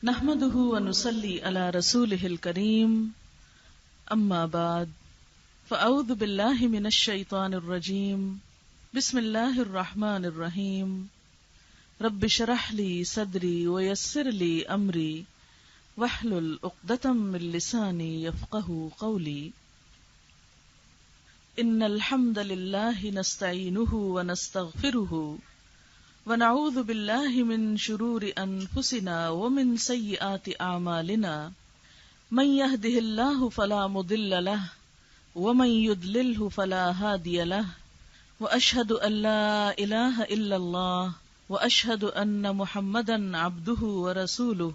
نحمده ونصلي على رسوله الكريم اما بعد فاعوذ بالله من الشيطان الرجيم بسم الله الرحمن الرحيم رب اشرح لي صدري ويسر لي امري واحلل عقدة من لساني يفقهوا قولي ان الحمد لله نستعينه ونستغفره ونعوذ بالله من شرور أنفسنا ومن سيئات أعمالنا من يهده الله فلا مضل له ومن يضلله فلا هادي له وأشهد أن لا إله إلا الله وأشهد أن محمدا عبده ورسوله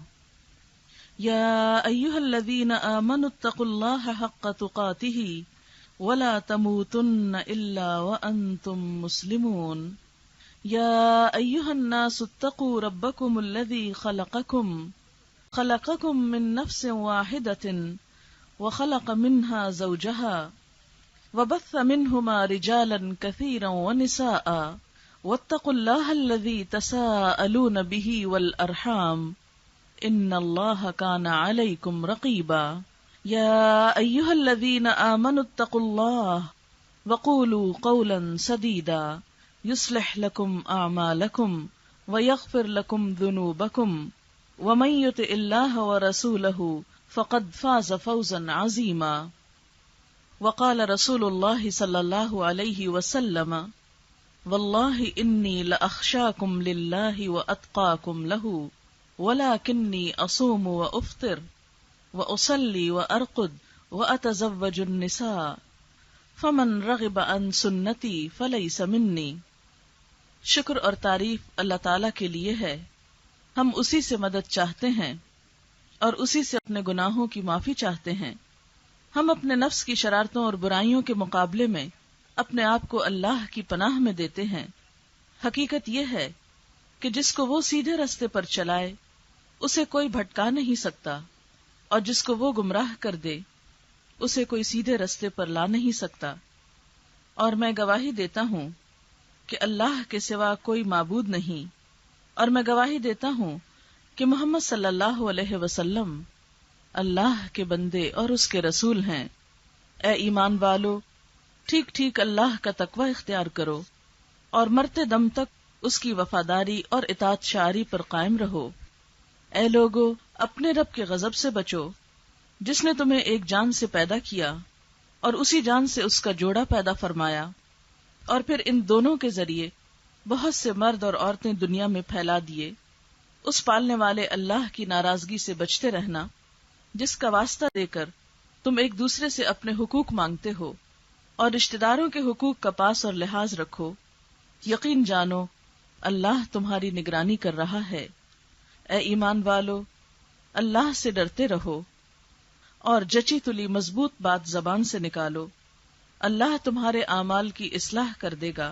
يا أيها الذين آمنوا اتقوا الله حق تقاته ولا تموتن إلا وأنتم مسلمون يا أيها الناس اتقوا ربكم الذي خلقكم من نفس واحدة وخلق منها زوجها وبث منهما رجالا كثيرا ونساء واتقوا الله الذي تساءلون به والأرحام إن الله كان عليكم رقيبا يا أيها الذين آمنوا اتقوا الله وقولوا قولا سديدا يصلح لكم أعمالكم ويغفر لكم ذنوبكم ومن يطع الله ورسوله فقد فاز فوزا عظيما وقال رسول الله صلى الله عليه وسلم والله إني لأخشاكم لله وأتقاكم له ولكني أصوم وأفطر وأصلي وأرقد وأتزوج النساء فمن رغب عن سنتي فليس مني۔ شکر اور تعریف اللہ تعالیٰ کے لیے ہے، ہم اسی سے مدد چاہتے ہیں اور اسی سے اپنے گناہوں کی معافی چاہتے ہیں۔ ہم اپنے نفس کی شرارتوں اور برائیوں کے مقابلے میں اپنے آپ کو اللہ کی پناہ میں دیتے ہیں۔ حقیقت یہ ہے کہ جس کو وہ سیدھے راستے پر چلائے اسے کوئی بھٹکا نہیں سکتا، اور جس کو وہ گمراہ کر دے اسے کوئی سیدھے راستے پر لا نہیں سکتا۔ اور میں گواہی دیتا ہوں کہ اللہ کے سوا کوئی معبود نہیں، اور میں گواہی دیتا ہوں کہ محمد صلی اللہ علیہ وسلم اللہ کے بندے اور اس کے رسول ہیں۔ اے ایمان والو، ٹھیک ٹھیک اللہ کا تقوی اختیار کرو اور مرتے دم تک اس کی وفاداری اور اطاعت شعاری پر قائم رہو۔ اے لوگو، اپنے رب کے غضب سے بچو، جس نے تمہیں ایک جان سے پیدا کیا اور اسی جان سے اس کا جوڑا پیدا فرمایا، اور پھر ان دونوں کے ذریعے بہت سے مرد اور عورتیں دنیا میں پھیلا دیے۔ اس پالنے والے اللہ کی ناراضگی سے بچتے رہنا جس کا واسطہ دے کر تم ایک دوسرے سے اپنے حقوق مانگتے ہو، اور رشتہ داروں کے حقوق کا پاس اور لحاظ رکھو۔ یقین جانو اللہ تمہاری نگرانی کر رہا ہے۔ اے ایمان والو، اللہ سے ڈرتے رہو اور جچی تلی مضبوط بات زبان سے نکالو۔ اللہ تمہارے اعمال کی اصلاح کر دے گا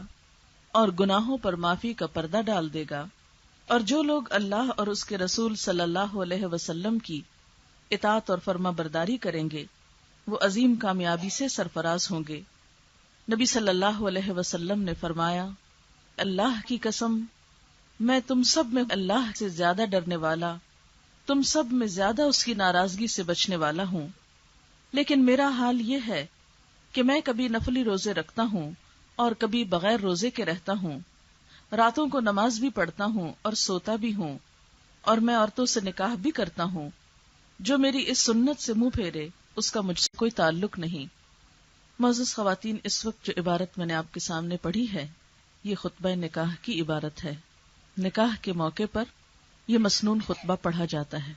اور گناہوں پر معافی کا پردہ ڈال دے گا۔ اور جو لوگ اللہ اور اس کے رسول صلی اللہ علیہ وسلم کی اطاعت اور فرما برداری کریں گے وہ عظیم کامیابی سے سرفراز ہوں گے۔ نبی صلی اللہ علیہ وسلم نے فرمایا، اللہ کی قسم، میں تم سب میں اللہ سے زیادہ ڈرنے والا، تم سب میں زیادہ اس کی ناراضگی سے بچنے والا ہوں۔ لیکن میرا حال یہ ہے کہ میں کبھی نفلی روزے رکھتا ہوں اور کبھی بغیر روزے کے رہتا ہوں، راتوں کو نماز بھی پڑھتا ہوں اور سوتا بھی ہوں، اور میں عورتوں سے نکاح بھی کرتا ہوں۔ جو میری اس سنت سے منہ پھیرے اس کا مجھ سے کوئی تعلق نہیں۔ معزز خواتین، اس وقت جو عبارت میں نے آپ کے سامنے پڑھی ہے یہ خطبہ نکاح کی عبارت ہے۔ نکاح کے موقع پر یہ مسنون خطبہ پڑھا جاتا ہے،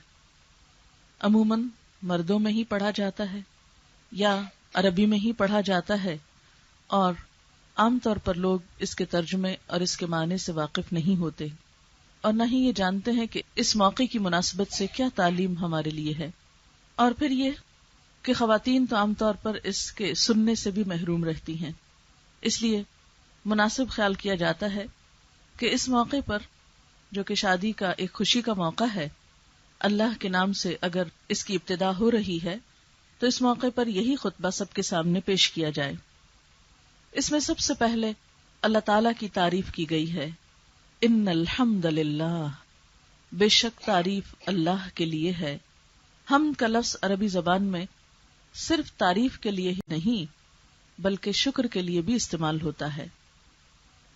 عموماً مردوں میں ہی پڑھا جاتا ہے یا عربی میں ہی پڑھا جاتا ہے، اور عام طور پر لوگ اس کے ترجمے اور اس کے معنی سے واقف نہیں ہوتے، اور نہ ہی یہ جانتے ہیں کہ اس موقع کی مناسبت سے کیا تعلیم ہمارے لیے ہے۔ اور پھر یہ کہ خواتین تو عام طور پر اس کے سننے سے بھی محروم رہتی ہیں، اس لیے مناسب خیال کیا جاتا ہے کہ اس موقع پر جو کہ شادی کا ایک خوشی کا موقع ہے، اللہ کے نام سے اگر اس کی ابتدا ہو رہی ہے تو اس موقع پر یہی خطبہ سب کے سامنے پیش کیا جائے۔ اس میں سب سے پہلے اللہ تعالیٰ کی تعریف کی گئی ہے، ان الحمد للہ، بے شک تعریف اللہ کے لیے ہے. حمد کا لفظ عربی زبان میں صرف تعریف کے لیے ہی نہیں بلکہ شکر کے لیے بھی استعمال ہوتا ہے.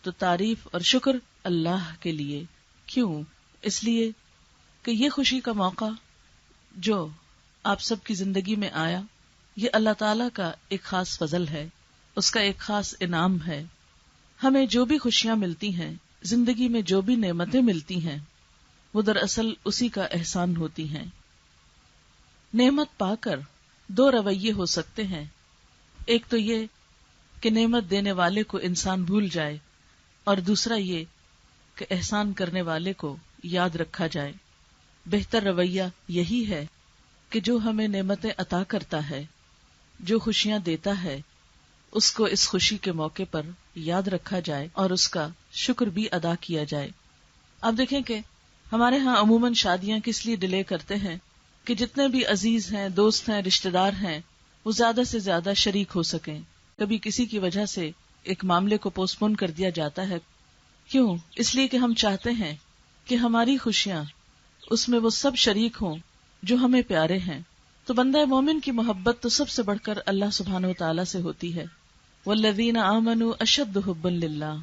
تو تعریف اور شکر اللہ کے لیے. کیوں؟ اس لیے کہ یہ خوشی کا موقع جو آپ سب کی زندگی میں آیا، یہ اللہ تعالی کا ایک خاص فضل ہے، اس کا ایک خاص انعام ہے. ہمیں جو بھی خوشیاں ملتی ہیں، زندگی میں جو بھی نعمتیں ملتی ہیں، وہ دراصل اسی کا احسان ہوتی ہیں. نعمت پا کر دو رویے ہو سکتے ہیں. ایک تو یہ کہ نعمت دینے والے کو انسان بھول جائے، اور دوسرا یہ کہ احسان کرنے والے کو یاد رکھا جائے. بہتر رویہ یہی ہے کہ جو ہمیں نعمتیں عطا کرتا ہے، جو خوشیاں دیتا ہے، اس کو اس خوشی کے موقع پر یاد رکھا جائے اور اس کا شکر بھی ادا کیا جائے. آپ دیکھیں کہ ہمارے ہاں عموماً شادیاں کس لیے ڈیلے کرتے ہیں کہ جتنے بھی عزیز ہیں، دوست ہیں، رشتہ دار ہیں، وہ زیادہ سے زیادہ شریک ہو سکیں. کبھی کسی کی وجہ سے ایک معاملے کو پوسٹ پون کر دیا جاتا ہے. کیوں؟ اس لیے کہ ہم چاہتے ہیں کہ ہماری خوشیاں اس میں وہ سب شریک ہوں جو ہمیں پیارے ہیں. تو بندہ مومن کی محبت تو سب سے بڑھ کر اللہ سبحانہ و تعالی سے ہوتی ہے. والذین آمنوا اشد حبا للہ.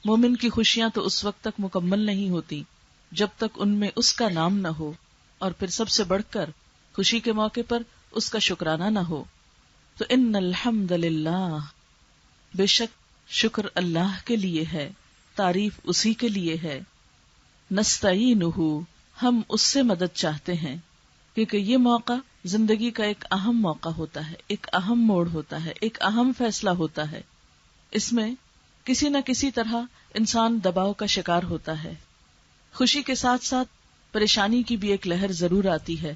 مومن کی خوشیاں تو اس وقت تک مکمل نہیں ہوتی جب تک ان میں اس کا نام نہ ہو، اور پھر سب سے بڑھ کر خوشی کے موقع پر اس کا شکرانہ نہ ہو. تو ان الحمد للہ، بے شک شکر اللہ کے لیے ہے، تعریف اسی کے لیے ہے. نستعینہ، ہم اس سے مدد چاہتے ہیں، کیونکہ یہ موقع زندگی کا ایک اہم موقع ہوتا ہے، ایک اہم موڑ ہوتا ہے، ایک اہم فیصلہ ہوتا ہے. اس میں کسی نہ کسی طرح انسان دباؤ کا شکار ہوتا ہے. خوشی کے ساتھ ساتھ پریشانی کی بھی ایک لہر ضرور آتی ہے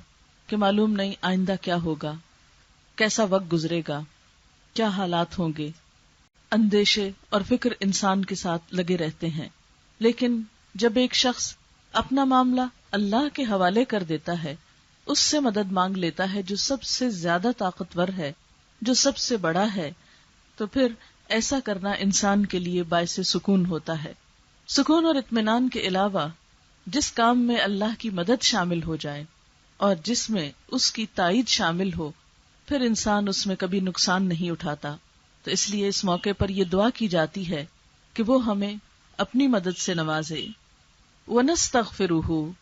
کہ معلوم نہیں آئندہ کیا ہوگا، کیسا وقت گزرے گا، کیا حالات ہوں گے. اندیشے اور فکر انسان کے ساتھ لگے رہتے ہیں. لیکن جب ایک شخص اپنا معاملہ اللہ کے حوالے کر دیتا ہے، اس سے مدد مانگ لیتا ہے جو سب سے زیادہ طاقتور ہے، جو سب سے بڑا ہے، تو پھر ایسا کرنا انسان کے لیے باعث سکون ہوتا ہے. سکون اور اطمینان کے علاوہ جس کام میں اللہ کی مدد شامل ہو جائے اور جس میں اس کی تائید شامل ہو، پھر انسان اس میں کبھی نقصان نہیں اٹھاتا. تو اس لیے اس موقع پر یہ دعا کی جاتی ہے کہ وہ ہمیں اپنی مدد سے نوازے. وَنَسْتَغْفِرُهُ،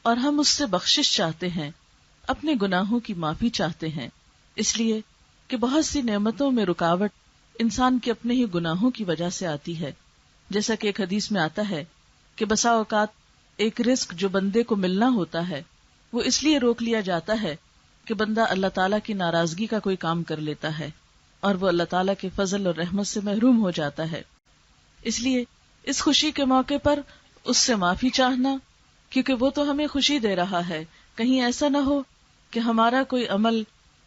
اور ہم اس سے بخشش چاہتے ہیں، اپنے گناہوں کی معافی چاہتے ہیں. اس لیے کہ بہت سی نعمتوں میں رکاوٹ انسان کے اپنے ہی گناہوں کی وجہ سے آتی ہے. جیسا کہ ایک حدیث میں آتا ہے کہ بسا اوقات ایک رزق جو بندے کو ملنا ہوتا ہے وہ اس لیے روک لیا جاتا ہے کہ بندہ اللہ تعالیٰ کی ناراضگی کا کوئی کام کر لیتا ہے اور وہ اللہ تعالیٰ کے فضل اور رحمت سے محروم ہو جاتا ہے. اس لیے اس خوشی کے موقع پر اس سے معافی چاہنا، کیونکہ وہ تو ہمیں خوشی دے رہا ہے. کہیں ایسا نہ ہو کہ ہمارا کوئی عمل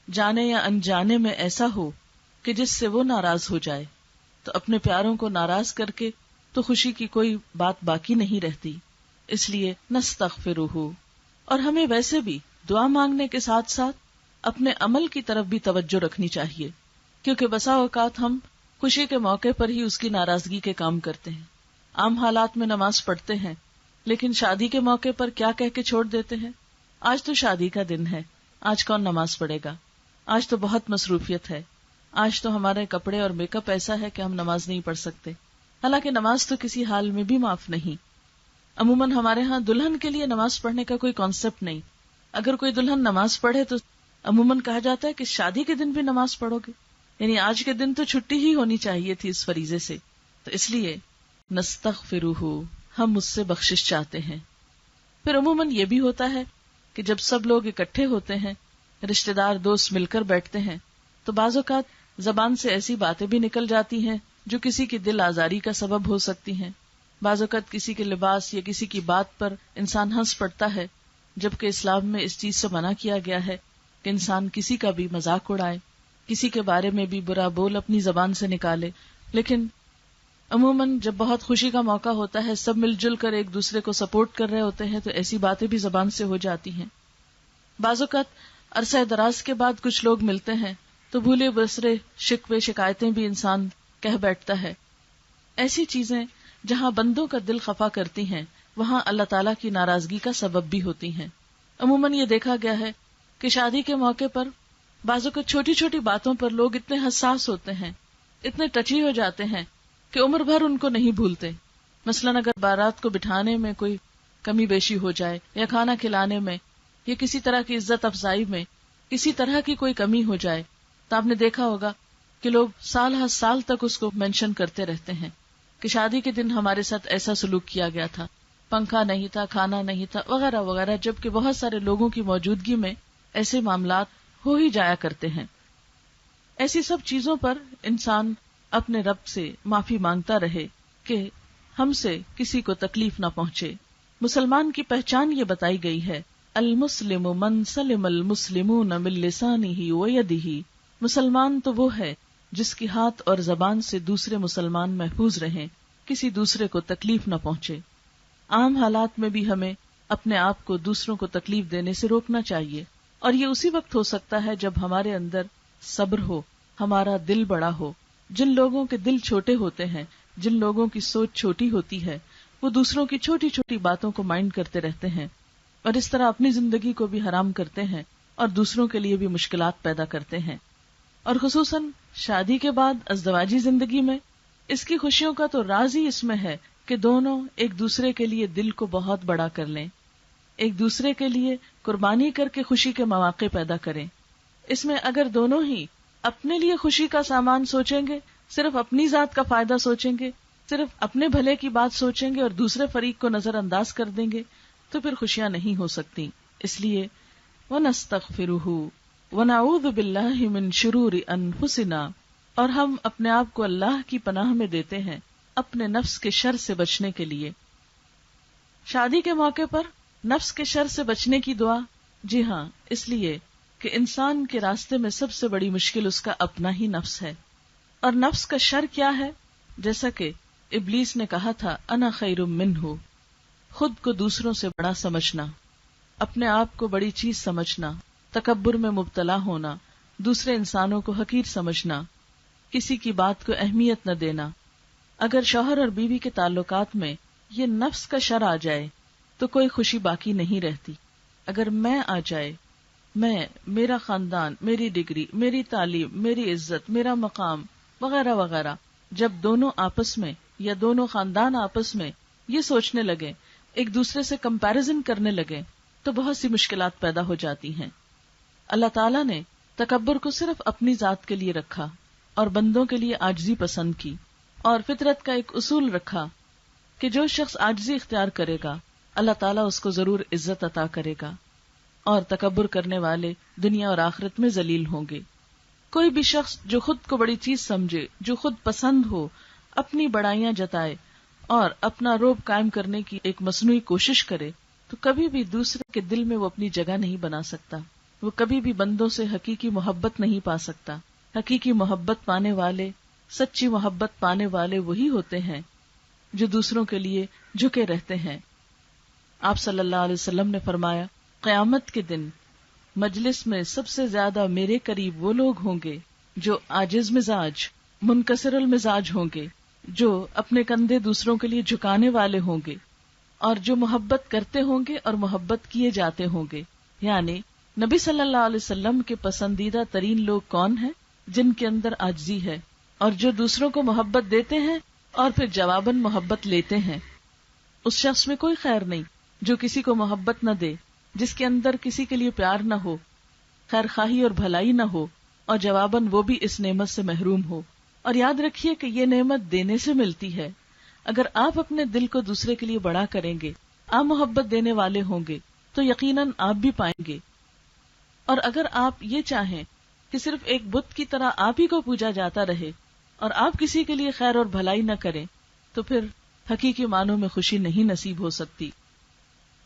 جانے یا انجانے میں ایسا ہو کہ جس سے وہ ناراض ہو جائے. تو اپنے پیاروں کو ناراض کر کے تو خوشی کی کوئی بات باقی نہیں رہتی. اس لیے نستغفرہ، اور ہمیں ویسے بھی دعا مانگنے کے ساتھ ساتھ اپنے عمل کی طرف بھی توجہ رکھنی چاہیے، کیونکہ بسا اوقات ہم خوشی کے موقع پر ہی اس کی ناراضگی کے کام کرتے ہیں. عام حالات میں نماز پڑھتے ہیں، لیکن شادی کے موقع پر کیا کہہ کے چھوڑ دیتے ہیں، آج تو شادی کا دن ہے، آج کون نماز پڑھے گا، آج تو بہت مصروفیت ہے، آج تو ہمارے کپڑے اور میک اپ ایسا ہے کہ ہم نماز نہیں پڑھ سکتے. حالانکہ نماز تو کسی حال میں بھی معاف نہیں. عموماً ہمارے ہاں دلہن کے لیے نماز پڑھنے کا کوئی کانسیپٹ نہیں. اگر کوئی دلہن نماز پڑھے تو عموماً کہا جاتا ہے کہ شادی کے دن بھی نماز پڑھو گے، یعنی آج کے دن تو چھٹی ہی ہونی چاہیے تھی اس فریضے سے. تو اس لیے نستغفرہ، ہم اس سے بخشش چاہتے ہیں. پھر عموماً یہ بھی ہوتا ہے کہ جب سب لوگ اکٹھے ہوتے ہیں، رشتہ دار دوست مل کر بیٹھتے ہیں، تو بعض اوقات زبان سے ایسی باتیں بھی نکل جاتی ہیں جو کسی کی دل آزاری کا سبب ہو سکتی ہیں. بعض اوقات کسی کے لباس یا کسی کی بات پر انسان ہنس پڑتا ہے، جبکہ اسلام میں اس چیز سے منع کیا گیا ہے کہ انسان کسی کا بھی مذاق اڑائے، کسی کے بارے میں بھی برا بول اپنی زبان سے نکالے. لیکن عموماً جب بہت خوشی کا موقع ہوتا ہے، سب مل جل کر ایک دوسرے کو سپورٹ کر رہے ہوتے ہیں، تو ایسی باتیں بھی زبان سے ہو جاتی ہیں. بعض اوقات عرصہ دراز کے بعد کچھ لوگ ملتے ہیں تو بھولے بسرے شکوے شکایتیں بھی انسان کہہ بیٹھتا ہے. ایسی چیزیں جہاں بندوں کا دل خفا کرتی ہیں، وہاں اللہ تعالیٰ کی ناراضگی کا سبب بھی ہوتی ہیں۔ عموماً یہ دیکھا گیا ہے کہ شادی کے موقع پر بعضوں کو چھوٹی چھوٹی باتوں پر لوگ اتنے حساس ہوتے ہیں، اتنے ٹچی ہو جاتے ہیں کہ عمر بھر ان کو نہیں بھولتے۔ مثلاً اگر بارات کو بٹھانے میں کوئی کمی بیشی ہو جائے، یا کھانا کھلانے میں، یا کسی طرح کی عزت افزائی میں کسی طرح کی کوئی کمی ہو جائے، تو آپ نے دیکھا ہوگا کہ لوگ سال ہر سال تک اس کو مینشن کرتے رہتے ہیں کہ شادی کے دن ہمارے ساتھ ایسا سلوک کیا گیا تھا، پنکھا نہیں تھا، کھانا نہیں تھا، وغیرہ وغیرہ، جبکہ بہت سارے لوگوں کی موجودگی میں ایسے معاملات ہو ہی جایا کرتے ہیں۔ ایسی سب چیزوں پر انسان اپنے رب سے معافی مانگتا رہے کہ ہم سے کسی کو تکلیف نہ پہنچے۔ مسلمان کی پہچان یہ بتائی گئی ہے، المسلم من سلم المسلمون من لسانہ ویدہ، مسلمان تو وہ ہے جس کی ہاتھ اور زبان سے دوسرے مسلمان محفوظ رہیں، کسی دوسرے کو تکلیف نہ پہنچے۔ عام حالات میں بھی ہمیں اپنے آپ کو دوسروں کو تکلیف دینے سے روکنا چاہیے، اور یہ اسی وقت ہو سکتا ہے جب ہمارے اندر صبر ہو، ہمارا دل بڑا ہو۔ جن لوگوں کے دل چھوٹے ہوتے ہیں، جن لوگوں کی سوچ چھوٹی ہوتی ہے، وہ دوسروں کی چھوٹی چھوٹی باتوں کو مائنڈ کرتے رہتے ہیں، اور اس طرح اپنی زندگی کو بھی حرام کرتے ہیں اور دوسروں کے لیے بھی مشکلات پیدا کرتے ہیں۔ اور خصوصاً شادی کے بعد ازدواجی زندگی میں اس کی خوشیوں کا تو راز ہی اس میں ہے کہ دونوں ایک دوسرے کے لیے دل کو بہت بڑا کر لیں، ایک دوسرے کے لیے قربانی کر کے خوشی کے مواقع پیدا کریں۔ اس میں اگر دونوں ہی اپنے لیے خوشی کا سامان سوچیں گے، صرف اپنی ذات کا فائدہ سوچیں گے، صرف اپنے بھلے کی بات سوچیں گے اور دوسرے فریق کو نظر انداز کر دیں گے، تو پھر خوشیاں نہیں ہو سکتی۔ اس لیے وَنَسْتَغْفِرُهُ وَنَعُوذُ بِاللَّهِ مِن شُرُورِ أَنفُسِنَا، اور ہم اپنے آپ کو اللہ کی پناہ میں دیتے ہیں اپنے نفس کے شر سے بچنے کے لیے۔ شادی کے موقع پر نفس کے شر سے بچنے کی دعا، جی ہاں، اس لیے کہ انسان کے راستے میں سب سے بڑی مشکل اس کا اپنا ہی نفس ہے۔ اور نفس کا شر کیا ہے؟ جیسا کہ ابلیس نے کہا تھا، انا خیر منہ، خود کو دوسروں سے بڑا سمجھنا، اپنے آپ کو بڑی چیز سمجھنا، تکبر میں مبتلا ہونا، دوسرے انسانوں کو حقیر سمجھنا، کسی کی بات کو اہمیت نہ دینا۔ اگر شوہر اور بیوی کے تعلقات میں یہ نفس کا شر آ جائے تو کوئی خوشی باقی نہیں رہتی۔ اگر میں آ جائے، میں، میرا خاندان، میری ڈگری، میری تعلیم، میری عزت، میرا مقام وغیرہ وغیرہ، جب دونوں آپس میں یا دونوں خاندان آپس میں یہ سوچنے لگے، ایک دوسرے سے کمپیریزن کرنے لگے، تو بہت سی مشکلات پیدا ہو جاتی ہیں۔ اللہ تعالیٰ نے تکبر کو صرف اپنی ذات کے لیے رکھا اور بندوں کے لیے عاجزی پسند کی، اور فطرت کا ایک اصول رکھا کہ جو شخص عاجزی اختیار کرے گا اللہ تعالیٰ اس کو ضرور عزت عطا کرے گا، اور تکبر کرنے والے دنیا اور آخرت میں ذلیل ہوں گے۔ کوئی بھی شخص جو خود کو بڑی چیز سمجھے، جو خود پسند ہو، اپنی بڑائیاں جتائے اور اپنا رعب قائم کرنے کی ایک مصنوعی کوشش کرے، تو کبھی بھی دوسرے کے دل میں وہ اپنی جگہ نہیں بنا سکتا، وہ کبھی بھی بندوں سے حقیقی محبت نہیں پا سکتا۔ حقیقی محبت پانے والے، سچی محبت پانے والے وہی ہوتے ہیں جو دوسروں کے لیے جھکے رہتے ہیں۔ آپ صلی اللہ علیہ وسلم نے فرمایا، قیامت کے دن مجلس میں سب سے زیادہ میرے قریب وہ لوگ ہوں گے جو عاجز مزاج، منکسر المزاج ہوں گے، جو اپنے کندھے دوسروں کے لیے جھکانے والے ہوں گے، اور جو محبت کرتے ہوں گے اور محبت کیے جاتے ہوں گے۔ یعنی نبی صلی اللہ علیہ وسلم کے پسندیدہ ترین لوگ کون ہیں؟ جن کے اندر عاجزی ہے، اور جو دوسروں کو محبت دیتے ہیں اور پھر جواباً محبت لیتے ہیں۔ اس شخص میں کوئی خیر نہیں جو کسی کو محبت نہ دے، جس کے اندر کسی کے لیے پیار نہ ہو، خیر خواہی اور بھلائی نہ ہو، اور جواباً وہ بھی اس نعمت سے محروم ہو۔ اور یاد رکھیے کہ یہ نعمت دینے سے ملتی ہے۔ اگر آپ اپنے دل کو دوسرے کے لیے بڑا کریں گے، آپ محبت دینے والے ہوں گے، تو یقیناً آپ بھی پائیں گے۔ اور اگر آپ یہ چاہیں کہ صرف ایک بت کی طرح آپ ہی کو پوجا جاتا رہے اور آپ کسی کے لیے خیر اور بھلائی نہ کریں، تو پھر حقیقی معنوں میں خوشی نہیں نصیب ہو سکتی۔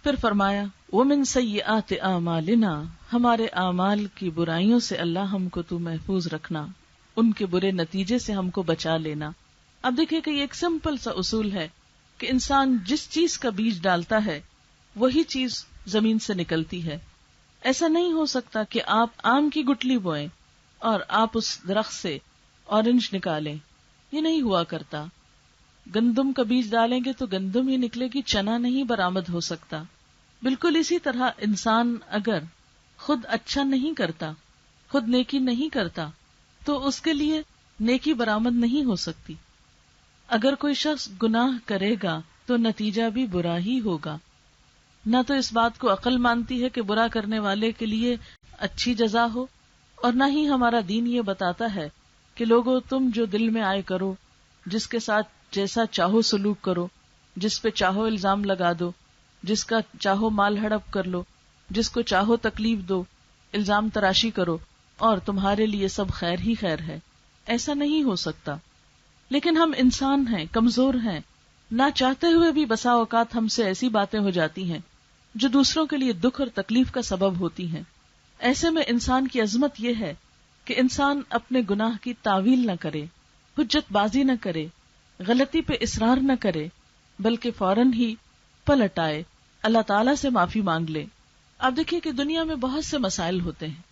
پھر فرمایا، وَمِن سَيِّئَاتِ أَعْمَالِنَا، ہمارے اعمال کی برائیوں سے اللہ ہم کو تو محفوظ رکھنا، ان کے برے نتیجے سے ہم کو بچا لینا۔ اب دیکھیں کہ یہ ایک سمپل سا اصول ہے کہ انسان جس چیز کا بیج ڈالتا ہے وہی چیز زمین سے نکلتی ہے۔ ایسا نہیں ہو سکتا کہ آپ آم کی گٹلی بوئیں اور آپ اس درخت سے اورنج نکالیں، یہ نہیں ہوا کرتا۔ گندم کا بیج ڈالیں گے تو گندم ہی نکلے گی، چنا نہیں برآمد ہو سکتا۔ بالکل اسی طرح انسان اگر خود اچھا نہیں کرتا، خود نیکی نہیں کرتا، تو اس کے لیے نیکی برآمد نہیں ہو سکتی۔ اگر کوئی شخص گناہ کرے گا تو نتیجہ بھی برا ہی ہوگا۔ نہ تو اس بات کو عقل مانتی ہے کہ برا کرنے والے کے لیے اچھی جزا ہو، اور نہ ہی ہمارا دین یہ بتاتا ہے کہ لوگوں تم جو دل میں آئے کرو، جس کے ساتھ جیسا چاہو سلوک کرو، جس پہ چاہو الزام لگا دو، جس کا چاہو مال ہڑپ کر لو، جس کو چاہو تکلیف دو، الزام تراشی کرو، اور تمہارے لیے سب خیر ہی خیر ہے۔ ایسا نہیں ہو سکتا۔ لیکن ہم انسان ہیں، کمزور ہیں، نہ چاہتے ہوئے بھی بسا اوقات ہم سے ایسی باتیں ہو جاتی ہیں جو دوسروں کے لیے دکھ اور تکلیف کا سبب ہوتی ہیں۔ ایسے میں انسان کی عظمت یہ ہے کہ انسان اپنے گناہ کی تاویل نہ کرے، حجت بازی نہ کرے، غلطی پہ اصرار نہ کرے، بلکہ فوراً ہی پلٹ آئے، اللہ تعالیٰ سے معافی مانگ لے۔ آپ دیکھیے کہ دنیا میں بہت سے مسائل ہوتے ہیں،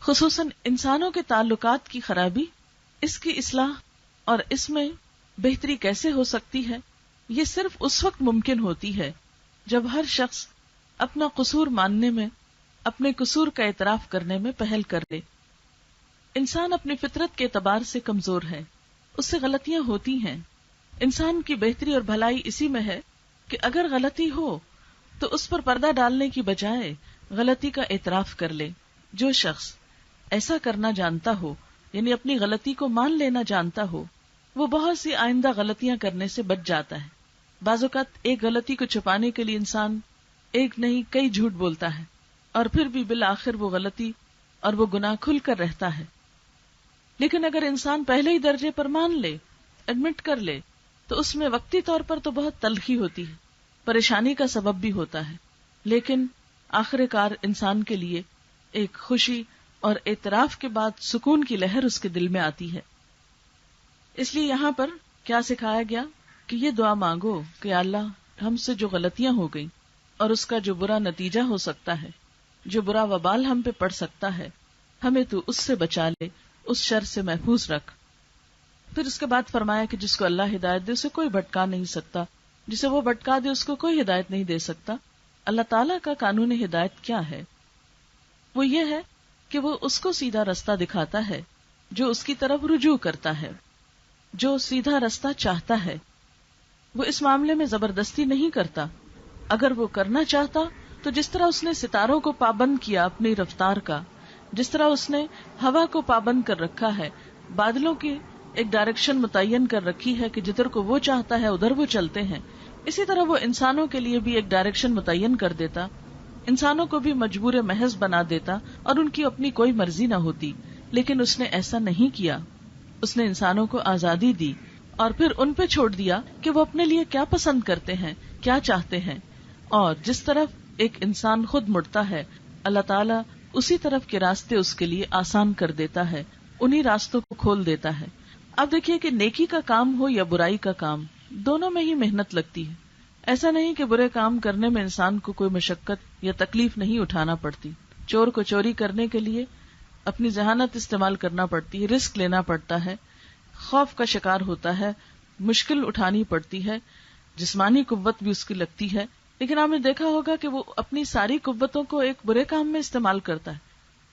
خصوصاً انسانوں کے تعلقات کی خرابی، اس کی اصلاح اور اس میں بہتری کیسے ہو سکتی ہے، یہ صرف اس وقت ممکن ہوتی ہے جب ہر شخص اپنا قصور ماننے میں، اپنے قصور کا اعتراف کرنے میں پہل کر لے۔ انسان اپنی فطرت کے اعتبار سے کمزور ہے، اس سے غلطیاں ہوتی ہیں۔ انسان کی بہتری اور بھلائی اسی میں ہے کہ اگر غلطی ہو تو اس پر پردہ ڈالنے کی بجائے غلطی کا اعتراف کر لے۔ جو شخص ایسا کرنا جانتا ہو، یعنی اپنی غلطی کو مان لینا جانتا ہو، وہ بہت سی آئندہ غلطیاں کرنے سے بچ جاتا ہے۔ بعض اوقات ایک غلطی کو چھپانے کے لیے انسان ایک نہیں کئی جھوٹ بولتا ہے، اور پھر بھی بالآخر وہ غلطی اور وہ گناہ کھل کر رہتا ہے۔ لیکن اگر انسان پہلے ہی درجے پر مان لے، ایڈمٹ کر لے، تو اس میں وقتی طور پر تو بہت تلخی ہوتی ہے، پریشانی کا سبب بھی ہوتا ہے، لیکن آخر کار انسان کے لیے ایک خوشی اور اعتراف کے بعد سکون کی لہر اس کے دل میں آتی ہے۔ اس لیے یہاں پر کیا سکھایا گیا کہ یہ دعا مانگو کہ اللہ ہم سے جو غلطیاں ہو گئیں اور اس کا جو برا نتیجہ ہو سکتا ہے، جو برا وبال ہم پہ پڑ سکتا ہے، ہمیں تو اس سے بچا لے، اس شر سے محفوظ رکھ۔ پھر اس کے بعد فرمایا کہ جس کو اللہ ہدایت دے اسے کوئی بھٹکا نہیں سکتا، جسے وہ بھٹکا دے اس کو کوئی ہدایت نہیں دے سکتا۔ اللہ تعالیٰ کا قانون ہدایت کیا ہے؟ وہ یہ ہے کہ وہ اس کو سیدھا رستہ دکھاتا ہے جو اس کی طرف رجوع کرتا ہے، جو سیدھا رستہ چاہتا ہے۔ وہ اس معاملے میں زبردستی نہیں کرتا۔ اگر وہ کرنا چاہتا تو جس طرح اس نے ستاروں کو پابند کیا اپنی رفتار کا، جس طرح اس نے ہوا کو پابند کر رکھا ہے، بادلوں کی ایک ڈائریکشن متعین کر رکھی ہے کہ جدھر کو وہ چاہتا ہے ادھر وہ چلتے ہیں، اسی طرح وہ انسانوں کے لیے بھی ایک ڈائریکشن متعین کر دیتا، انسانوں کو بھی مجبور محض بنا دیتا اور ان کی اپنی کوئی مرضی نہ ہوتی۔ لیکن اس نے ایسا نہیں کیا، اس نے انسانوں کو آزادی دی اور پھر ان پہ چھوڑ دیا کہ وہ اپنے لیے کیا پسند کرتے ہیں، کیا چاہتے ہیں، اور جس طرف ایک انسان خود مڑتا ہے اللہ تعالیٰ اسی طرف کے راستے اس کے لیے آسان کر دیتا ہے، انہی راستوں کو کھول دیتا ہے۔ اب دیکھیے کہ نیکی کا کام ہو یا برائی کا کام، دونوں میں ہی محنت لگتی ہے۔ ایسا نہیں کہ برے کام کرنے میں انسان کو کوئی مشقت یا تکلیف نہیں اٹھانا پڑتی۔ چور کو چوری کرنے کے لیے اپنی ذہانت استعمال کرنا پڑتی ہے، رسک لینا پڑتا ہے، خوف کا شکار ہوتا ہے، مشکل اٹھانی پڑتی ہے، جسمانی قوت بھی اس کی لگتی ہے، لیکن آپ نے دیکھا ہوگا کہ وہ اپنی ساری قوتوں کو ایک برے کام میں استعمال کرتا ہے،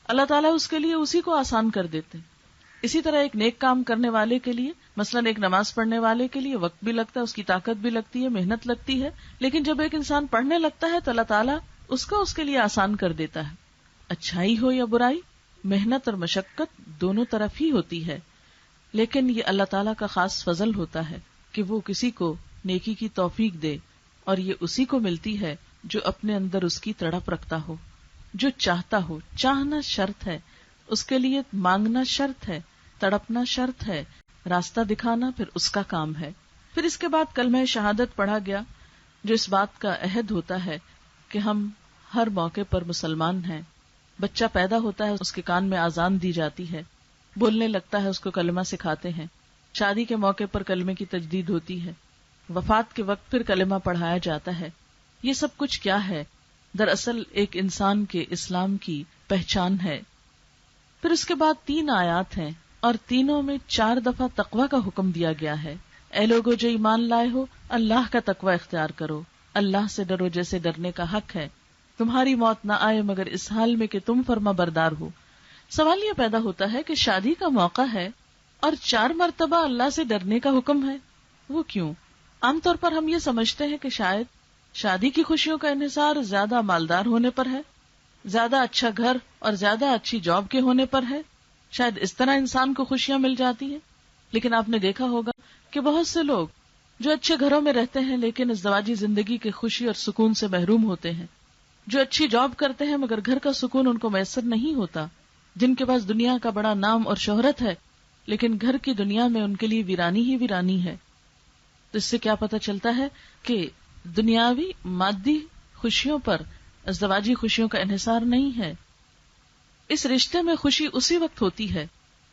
اللہ تعالیٰ اس کے لیے اسی کو آسان کر دیتے ہیں۔ اسی طرح ایک نیک کام کرنے والے کے لیے، مثلاً ایک نماز پڑھنے والے کے لیے وقت بھی لگتا ہے، اس کی طاقت بھی لگتی ہے، محنت لگتی ہے، لیکن جب ایک انسان پڑھنے لگتا ہے تو اللہ تعالیٰ اس کو اس کے لیے آسان کر دیتا ہے۔ اچھائی ہو یا برائی، محنت اور مشقت دونوں طرف ہی ہوتی ہے، لیکن یہ اللہ تعالیٰ کا خاص فضل ہوتا ہے کہ وہ کسی کو نیکی کی توفیق دے، اور یہ اسی کو ملتی ہے جو اپنے اندر اس کی تڑپ رکھتا ہو، جو چاہتا ہو۔ چاہنا شرط ہے، اس کے لیے مانگنا شرط ہے، تڑپنا شرط ہے، راستہ دکھانا پھر اس کا کام ہے۔ پھر اس کے بعد کلمہ شہادت پڑھا گیا، جو اس بات کا عہد ہوتا ہے کہ ہم ہر موقع پر مسلمان ہیں۔ بچہ پیدا ہوتا ہے، اس کے کان میں اذان دی جاتی ہے، بولنے لگتا ہے، اس کو کلمہ سکھاتے ہیں، شادی کے موقع پر کلمے کی تجدید ہوتی ہے، وفات کے وقت پھر کلمہ پڑھایا جاتا ہے۔ یہ سب کچھ کیا ہے؟ دراصل ایک انسان کے اسلام کی پہچان ہے۔ پھر اس کے بعد 3 آیات ہیں، اور تینوں میں 4 دفعہ تقوی کا حکم دیا گیا ہے۔ اے لوگو جو ایمان لائے ہو، اللہ کا تقوی اختیار کرو، اللہ سے ڈرو جیسے ڈرنے کا حق ہے، تمہاری موت نہ آئے مگر اس حال میں کہ تم فرما بردار ہو۔ سوال یہ پیدا ہوتا ہے کہ شادی کا موقع ہے اور 4 مرتبہ اللہ سے ڈرنے کا حکم ہے، وہ کیوں؟ عام طور پر ہم یہ سمجھتے ہیں کہ شاید شادی کی خوشیوں کا انحصار زیادہ مالدار ہونے پر ہے، زیادہ اچھا گھر اور زیادہ اچھی جاب کے ہونے پر ہے، شاید اس طرح انسان کو خوشیاں مل جاتی ہیں۔ لیکن آپ نے دیکھا ہوگا کہ بہت سے لوگ جو اچھے گھروں میں رہتے ہیں لیکن ازدواجی زندگی کے خوشی اور سکون سے محروم ہوتے ہیں، جو اچھی جاب کرتے ہیں مگر گھر کا سکون ان کو میسر نہیں ہوتا، جن کے پاس دنیا کا بڑا نام اور شہرت ہے لیکن گھر کی دنیا میں ان کے لیے ویرانی ہی ویرانی ہے۔ تو اس سے کیا پتہ چلتا ہے کہ دنیاوی مادی خوشیوں پر ازدواجی خوشیوں کا انحصار نہیں ہے۔ اس رشتے میں خوشی اسی وقت ہوتی ہے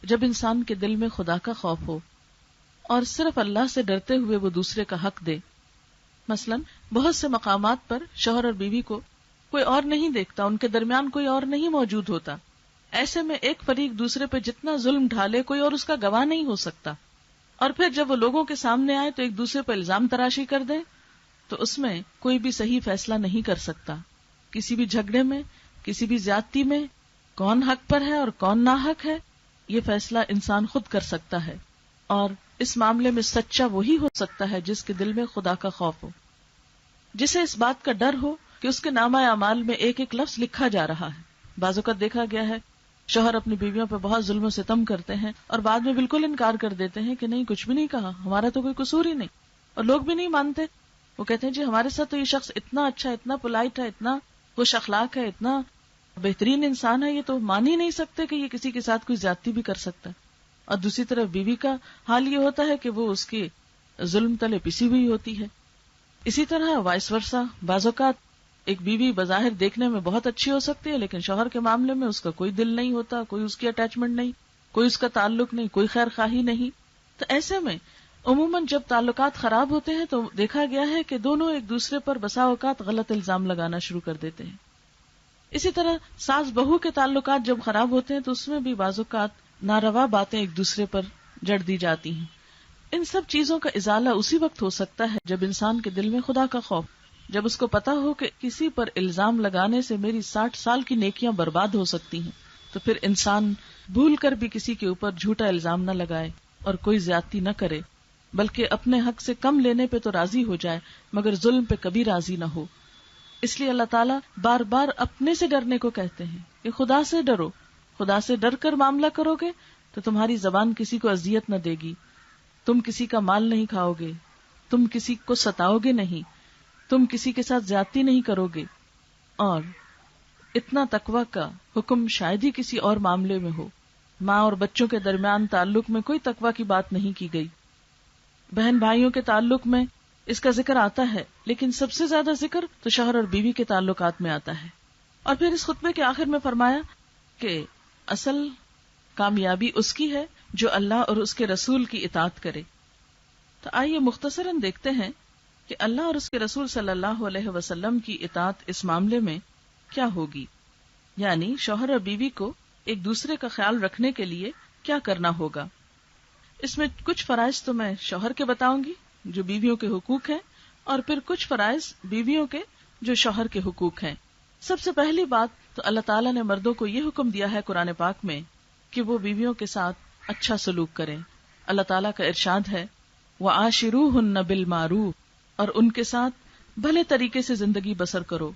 جب انسان کے دل میں خدا کا خوف ہو اور صرف اللہ سے ڈرتے ہوئے وہ دوسرے کا حق دے۔ مثلا بہت سے مقامات پر شوہر اور بیوی کو کوئی اور نہیں دیکھتا، ان کے درمیان کوئی اور نہیں موجود ہوتا، ایسے میں ایک فریق دوسرے پہ جتنا ظلم ڈھالے کوئی اور اس کا گواہ نہیں ہو سکتا، اور پھر جب وہ لوگوں کے سامنے آئے تو ایک دوسرے پہ الزام تراشی کر دے تو اس میں کوئی بھی صحیح فیصلہ نہیں کر سکتا۔ کسی بھی جھگڑے میں، کسی بھی زیادتی میں کون حق پر ہے اور کون ناحق ہے، یہ فیصلہ انسان خود کر سکتا ہے، اور اس معاملے میں سچا وہی ہو سکتا ہے جس کے دل میں خدا کا خوف ہو، جسے اس بات کا ڈر ہو کہ اس کے نامہ اعمال میں ایک ایک لفظ لکھا جا رہا ہے۔ بعض اوقات دیکھا گیا ہے شوہر اپنی بیویوں پہ بہت ظلم و ستم کرتے ہیں اور بعد میں بالکل انکار کر دیتے ہیں کہ نہیں، کچھ بھی نہیں کہا، ہمارا تو کوئی قصور ہی نہیں، اور لوگ بھی نہیں مانتے۔ وہ کہتے ہیں جی ہمارے ساتھ تو یہ شخص اتنا اچھا، اتنا پولائٹ ہے، اتنا خوش اخلاق ہے، اتنا بہترین انسان ہے، یہ تو مان ہی نہیں سکتے کہ یہ کسی کے ساتھ کوئی زیادتی بھی کر سکتا ہے۔ اور دوسری طرف بیوی کا حال یہ ہوتا ہے کہ وہ اس کے ظلم تلے پسی ہوئی ہوتی ہے۔ اسی طرح وائس ورسا، بعض اوقات ایک بیوی بظاہر دیکھنے میں بہت اچھی ہو سکتی ہے لیکن شوہر کے معاملے میں اس کا کوئی دل نہیں ہوتا، کوئی اس کی اٹیچمنٹ نہیں، کوئی اس کا تعلق نہیں، کوئی خیر خواہی نہیں۔ تو ایسے میں عموماً جب تعلقات خراب ہوتے ہیں تو دیکھا گیا ہے کہ دونوں ایک دوسرے پر بسا اوقات غلط الزام لگانا شروع کر دیتے ہیں۔ اسی طرح ساس بہو کے تعلقات جب خراب ہوتے ہیں تو اس میں بھی بعض اوقات ناروا باتیں ایک دوسرے پر جڑ دی جاتی ہیں۔ ان سب چیزوں کا ازالہ اسی وقت ہو سکتا ہے جب انسان کے دل میں خدا کا خوف، جب اس کو پتا ہو کہ کسی پر الزام لگانے سے میری 60 سال کی نیکیاں برباد ہو سکتی ہیں، تو پھر انسان بھول کر بھی کسی کے اوپر جھوٹا الزام نہ لگائے اور کوئی زیادتی نہ کرے، بلکہ اپنے حق سے کم لینے پہ تو راضی ہو جائے مگر ظلم پہ کبھی راضی نہ ہو۔ اس لیے اللہ تعالیٰ بار بار اپنے سے ڈرنے کو کہتے ہیں کہ خدا سے ڈرو، خدا سے ڈر کر معاملہ کرو گے تو تمہاری زبان کسی کو اذیت نہ دے گی، تم کسی کا مال نہیں کھاؤ گے، تم کسی کو ستاؤ گے نہیں، تم کسی کے ساتھ زیادتی نہیں کرو گے۔ اور اتنا تقوی کا حکم شاید ہی کسی اور معاملے میں ہو۔ ماں اور بچوں کے درمیان تعلق میں کوئی تقوی کی بات نہیں کی گئی، بہن بھائیوں کے تعلق میں اس کا ذکر آتا ہے، لیکن سب سے زیادہ ذکر تو شوہر اور بیوی کے تعلقات میں آتا ہے۔ اور پھر اس خطبے کے آخر میں فرمایا کہ اصل کامیابی اس کی ہے جو اللہ اور اس کے رسول کی اطاعت کرے۔ تو آئیے مختصراً دیکھتے ہیں کہ اللہ اور اس کے رسول صلی اللہ علیہ وسلم کی اطاعت اس معاملے میں کیا ہوگی، یعنی شوہر اور بیوی کو ایک دوسرے کا خیال رکھنے کے لیے کیا کرنا ہوگا۔ اس میں کچھ فرائض تو میں شوہر کے بتاؤں گی جو بیویوں کے حقوق ہیں، اور پھر کچھ فرائض بیویوں کے جو شوہر کے حقوق ہیں۔ سب سے پہلی بات تو اللہ تعالیٰ نے مردوں کو یہ حکم دیا ہے قرآن پاک میں کہ وہ بیویوں کے ساتھ اچھا سلوک کریں۔ اللہ تعالیٰ کا ارشاد ہے وَعَاشِرُوهُنَّ بِالْمَعْرُوفِ، اور ان کے ساتھ بھلے طریقے سے زندگی بسر کرو،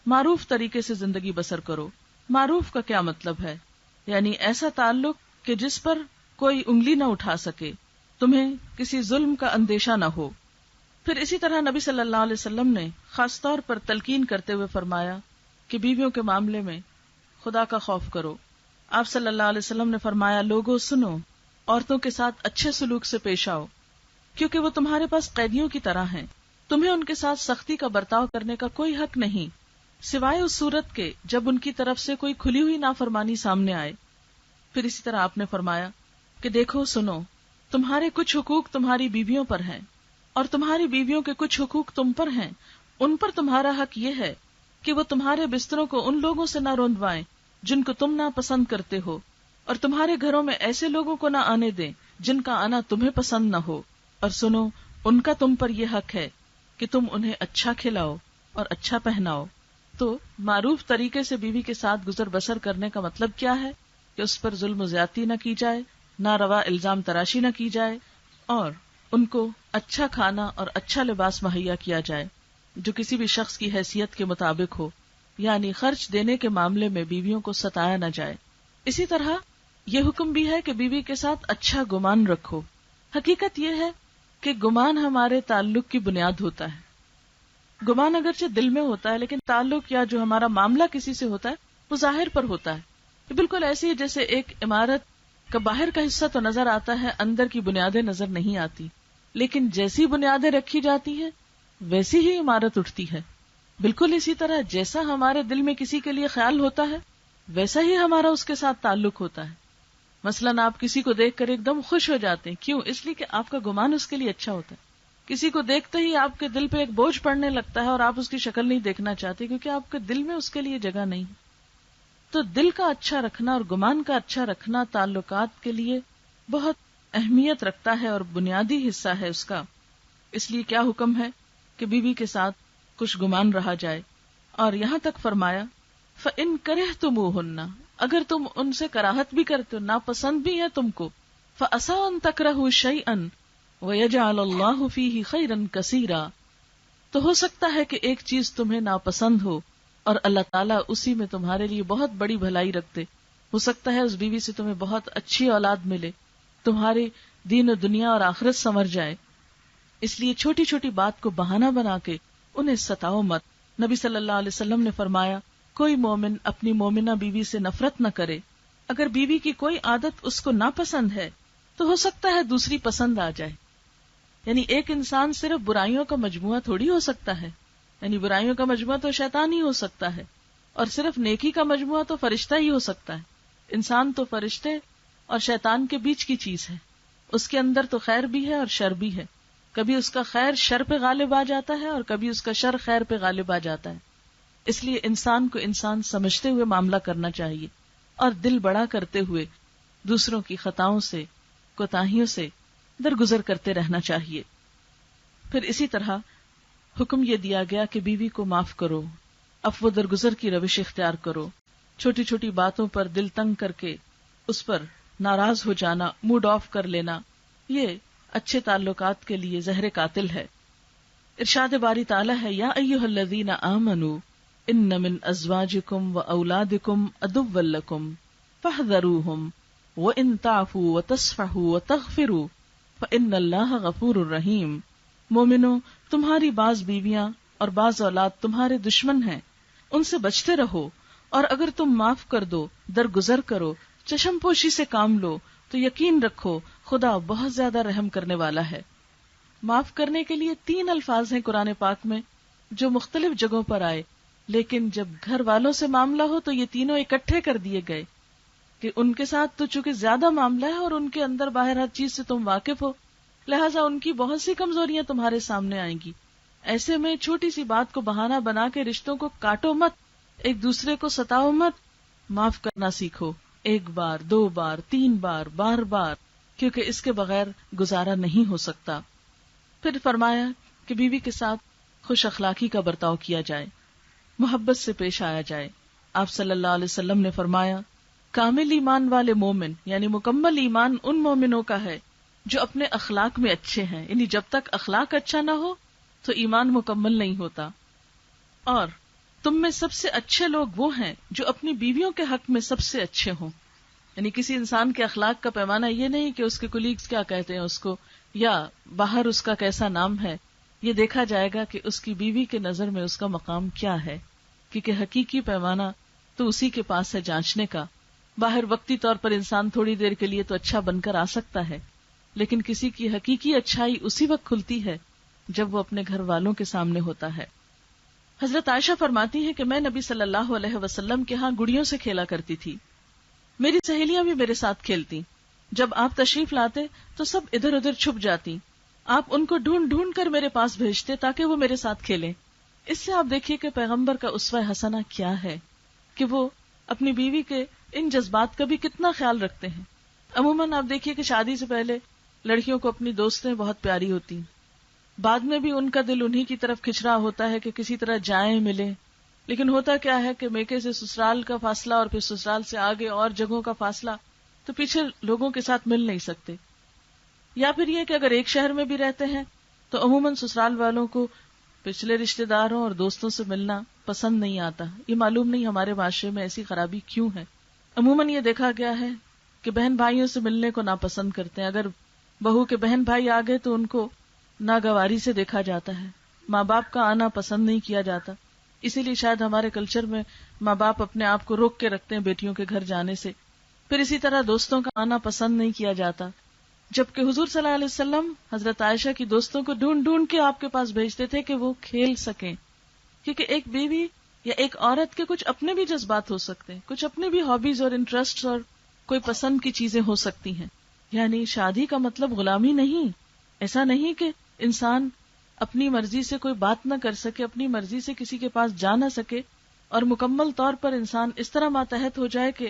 معروف طریقے سے زندگی بسر کرو۔ معروف کا کیا مطلب ہے؟ یعنی ایسا تعلق کہ جس پر کوئی انگلی نہ اٹھا سکے، تمہیں کسی ظلم کا اندیشہ نہ ہو۔ پھر اسی طرح نبی صلی اللہ علیہ وسلم نے خاص طور پر تلقین کرتے ہوئے فرمایا کہ بیویوں کے معاملے میں خدا کا خوف کرو۔ آپ صلی اللہ علیہ وسلم نے فرمایا لوگوں سنو، عورتوں کے ساتھ اچھے سلوک سے پیش آؤ، کیونکہ وہ تمہارے پاس قیدیوں کی طرح ہیں، تمہیں ان کے ساتھ سختی کا برتاؤ کرنے کا کوئی حق نہیں، سوائے اس صورت کے جب ان کی طرف سے کوئی کھلی ہوئی نافرمانی سامنے آئے۔ پھر اسی طرح آپ نے فرمایا کہ دیکھو سنو، تمہارے کچھ حقوق تمہاری بیویوں پر ہیں اور تمہاری بیویوں کے کچھ حقوق تم پر ہیں۔ ان پر تمہارا حق یہ ہے کہ وہ تمہارے بستروں کو ان لوگوں سے نہ روندوائیں جن کو تم نہ پسند کرتے ہو، اور تمہارے گھروں میں ایسے لوگوں کو نہ آنے دیں جن کا آنا تمہیں پسند نہ ہو، اور سنو ان کا تم پر یہ حق ہے کہ تم انہیں اچھا کھلاؤ اور اچھا پہناؤ. تو معروف طریقے سے بیوی کے ساتھ گزر بسر کرنے کا مطلب کیا ہے؟ کہ اس پر ظلم و زیادتی نہ کی جائے، ناروا الزام تراشی نہ کی جائے، اور ان کو اچھا کھانا اور اچھا لباس مہیا کیا جائے جو کسی بھی شخص کی حیثیت کے مطابق ہو، یعنی خرچ دینے کے معاملے میں بیویوں کو ستایا نہ جائے. اسی طرح یہ حکم بھی ہے کہ بیوی کے ساتھ اچھا گمان رکھو. حقیقت یہ ہے کہ گمان ہمارے تعلق کی بنیاد ہوتا ہے. گمان اگرچہ دل میں ہوتا ہے، لیکن تعلق یا جو ہمارا معاملہ کسی سے ہوتا ہے وہ ظاہر پر ہوتا ہے. یہ بالکل ایسی ہے جیسے ایک عمارت کا باہر کا حصہ تو نظر آتا ہے، اندر کی بنیادیں نظر نہیں آتی، لیکن جیسی بنیادیں رکھی جاتی ہیں ویسی ہی عمارت اٹھتی ہے. بالکل اسی طرح جیسا ہمارے دل میں کسی کے لیے خیال ہوتا ہے ویسا ہی ہمارا اس کے ساتھ تعلق ہوتا ہے. مثلاً آپ کسی کو دیکھ کر ایک دم خوش ہو جاتے ہیں، کیوں؟ اس لیے کہ آپ کا گمان اس کے لیے اچھا ہوتا ہے. کسی کو دیکھتے ہی آپ کے دل پہ ایک بوجھ پڑنے لگتا ہے اور آپ اس کی شکل نہیں دیکھنا چاہتے کیونکہ آپ کے دل میں اس کے لیے جگہ نہیں. تو دل کا اچھا رکھنا اور گمان کا اچھا رکھنا تعلقات کے لیے بہت اہمیت رکھتا ہے اور بنیادی حصہ ہے اس کا. اس لیے کیا حکم ہے کہ بیوی کے ساتھ خوش گمان رہا جائے. اور یہاں تک فرمایا فَإِن كَرِهْتُمُوهُنَّ، اگر تم ان سے کراہت بھی کرتے ہو، ناپسند بھی ہے تم کو، فَعَسَىٰ أَن تَكْرَهُوا شَيْئًا وَيَجْعَلَ اللَّهُ فِيهِ خَيْرًا كَثِيرًا، تو ہو سکتا ہے کہ ایک چیز تمہیں ناپسند ہو اور اللہ تعالیٰ اسی میں تمہارے لیے بہت بڑی بھلائی رکھتے. ہو سکتا ہے اس بیوی سے تمہیں بہت اچھی اولاد ملے، تمہارے دین و دنیا اور آخرت سنور جائے. اس لیے چھوٹی چھوٹی بات کو بہانہ بنا کے انہیں ستاؤ مت. نبی صلی اللہ علیہ وسلم نے فرمایا کوئی مومن اپنی مومنہ بیوی سے نفرت نہ کرے. اگر بیوی کی کوئی عادت اس کو ناپسند ہے تو ہو سکتا ہے دوسری پسند آ جائے. یعنی ایک انسان صرف برائیوں کا مجموعہ تھوڑی ہو سکتا ہے، یعنی برائیوں کا مجموعہ تو شیطان ہی ہو سکتا ہے، اور صرف نیکی کا مجموعہ تو فرشتہ ہی ہو سکتا ہے. انسان تو فرشتے اور شیطان کے بیچ کی چیز ہے، اس کے اندر تو خیر بھی ہے اور شر بھی ہے. کبھی اس کا خیر شر پہ غالب آ جاتا ہے اور کبھی اس کا شر خیر پہ غالب آ جاتا ہے. اس لیے انسان کو انسان سمجھتے ہوئے معاملہ کرنا چاہیے اور دل بڑا کرتے ہوئے دوسروں کی خطاؤں سے، کوتاہیوں سے درگزر کرتے رہنا چاہیے. پھر اسی طرح حکم یہ دیا گیا کہ بیوی کو معاف کرو، عفو درگزر کی روش اختیار کرو. چھوٹی چھوٹی باتوں پر دل تنگ کر کے اس پر ناراض ہو جانا، موڈ آف کر لینا، یہ اچھے تعلقات کے لیے زہر قاتل ہے. ارشاد باری تعالی ہے یا ایھا الذین آمنوا ان من ازواجکم واولادکم عدوا لکم فاحذروہم وان تعفوا وتصفحوا وتغفروا فان اللہ غفور رحیم. مومنو، تمہاری بعض بیویاں اور بعض اولاد تمہارے دشمن ہیں، ان سے بچتے رہو، اور اگر تم معاف کر دو، درگزر کرو، چشم پوشی سے کام لو تو یقین رکھو خدا بہت زیادہ رحم کرنے والا ہے. معاف کرنے کے لیے 3 الفاظ ہیں قرآن پاک میں جو مختلف جگہوں پر آئے، لیکن جب گھر والوں سے معاملہ ہو تو یہ تینوں اکٹھے کر دیے گئے کہ ان کے ساتھ تو چونکہ زیادہ معاملہ ہے اور ان کے اندر باہر ہر چیز سے تم واقف ہو، لہٰذا ان کی بہت سی کمزوریاں تمہارے سامنے آئیں گی. ایسے میں چھوٹی سی بات کو بہانہ بنا کے رشتوں کو کاٹو مت، ایک دوسرے کو ستاؤ مت، معاف کرنا سیکھو. 1 بار 2 بار 3 بار بار بار، کیونکہ اس کے بغیر گزارا نہیں ہو سکتا. پھر فرمایا کہ بیوی کے ساتھ خوش اخلاقی کا برتاؤ کیا جائے، محبت سے پیش آیا جائے. آپ صلی اللہ علیہ وسلم نے فرمایا کامل ایمان والے مومن یعنی مکمل ایمان ان مومنوں کا ہے جو اپنے اخلاق میں اچھے ہیں. یعنی جب تک اخلاق اچھا نہ ہو تو ایمان مکمل نہیں ہوتا. اور تم میں سب سے اچھے لوگ وہ ہیں جو اپنی بیویوں کے حق میں سب سے اچھے ہوں. یعنی کسی انسان کے اخلاق کا پیمانہ یہ نہیں کہ اس کے کولیگز کیا کہتے ہیں اس کو یا باہر اس کا کیسا نام ہے، یہ دیکھا جائے گا کہ اس کی بیوی کے نظر میں اس کا مقام کیا ہے، کیونکہ حقیقی پیمانہ تو اسی کے پاس ہے جانچنے کا. باہر وقتی طور پر انسان تھوڑی دیر کے لیے تو اچھا بن کر آ سکتا ہے، لیکن کسی کی حقیقی اچھائی اسی وقت کھلتی ہے جب وہ اپنے گھر والوں کے سامنے ہوتا ہے. حضرت عائشہ فرماتی ہیں کہ میں نبی صلی اللہ علیہ وسلم کے ہاں گڑیوں سے کھیلا کرتی تھی، میری سہیلیاں بھی میرے ساتھ کھیلتی. جب آپ تشریف لاتے تو سب ادھر ادھر چھپ جاتی، آپ ان کو ڈھونڈ ڈھونڈ کر میرے پاس بھیجتے تاکہ وہ میرے ساتھ کھیلیں. اس سے آپ دیکھیے کہ پیغمبر کا اسوہ حسنہ کیا ہے کہ وہ اپنی بیوی کے ان جذبات کا بھی کتنا خیال رکھتے ہیں. عموماً آپ دیکھیے کہ شادی سے پہلے لڑکیوں کو اپنی دوستیں بہت پیاری ہوتی ہیں، بعد میں بھی ان کا دل انہی کی طرف کھچ رہا ہوتا ہے کہ کسی طرح جائیں ملیں، لیکن ہوتا کیا ہے کہ میکے سے سسرال کا فاصلہ اور پھر سسرال سے آگے اور جگہوں کا فاصلہ، تو پیچھے لوگوں کے ساتھ مل نہیں سکتے. یا پھر یہ کہ اگر ایک شہر میں بھی رہتے ہیں تو عموماً سسرال والوں کو پچھلے رشتہ داروں اور دوستوں سے ملنا پسند نہیں آتا. یہ معلوم نہیں ہمارے معاشرے میں ایسی خرابی کیوں ہے. عموماً یہ دیکھا گیا ہے کہ بہن بھائیوں سے ملنے کو ناپسند کرتے ہیں. اگر بہو کے بہن بھائی آ گئے تو ان کو ناگواری سے دیکھا جاتا ہے، ماں باپ کا آنا پسند نہیں کیا جاتا. اسی لیے شاید ہمارے کلچر میں ماں باپ اپنے آپ کو روک کے رکھتے ہیں بیٹیوں کے گھر جانے سے. پھر اسی طرح دوستوں کا آنا پسند نہیں کیا جاتا، جبکہ حضور صلی اللہ علیہ وسلم حضرت عائشہ کی دوستوں کو ڈھونڈ ڈھونڈ کے آپ کے پاس بھیجتے تھے کہ وہ کھیل سکیں، کیونکہ ایک بیوی یا ایک عورت کے کچھ اپنے بھی جذبات ہو سکتے ہیں، کچھ اپنے بھی ہابیز اور انٹرسٹ اور کوئی پسند کی چیزیں ہو سکتی ہیں. یعنی شادی کا مطلب غلامی نہیں. ایسا نہیں کہ انسان اپنی مرضی سے کوئی بات نہ کر سکے، اپنی مرضی سے کسی کے پاس جا نہ سکے اور مکمل طور پر انسان اس طرح ماتحت ہو جائے کہ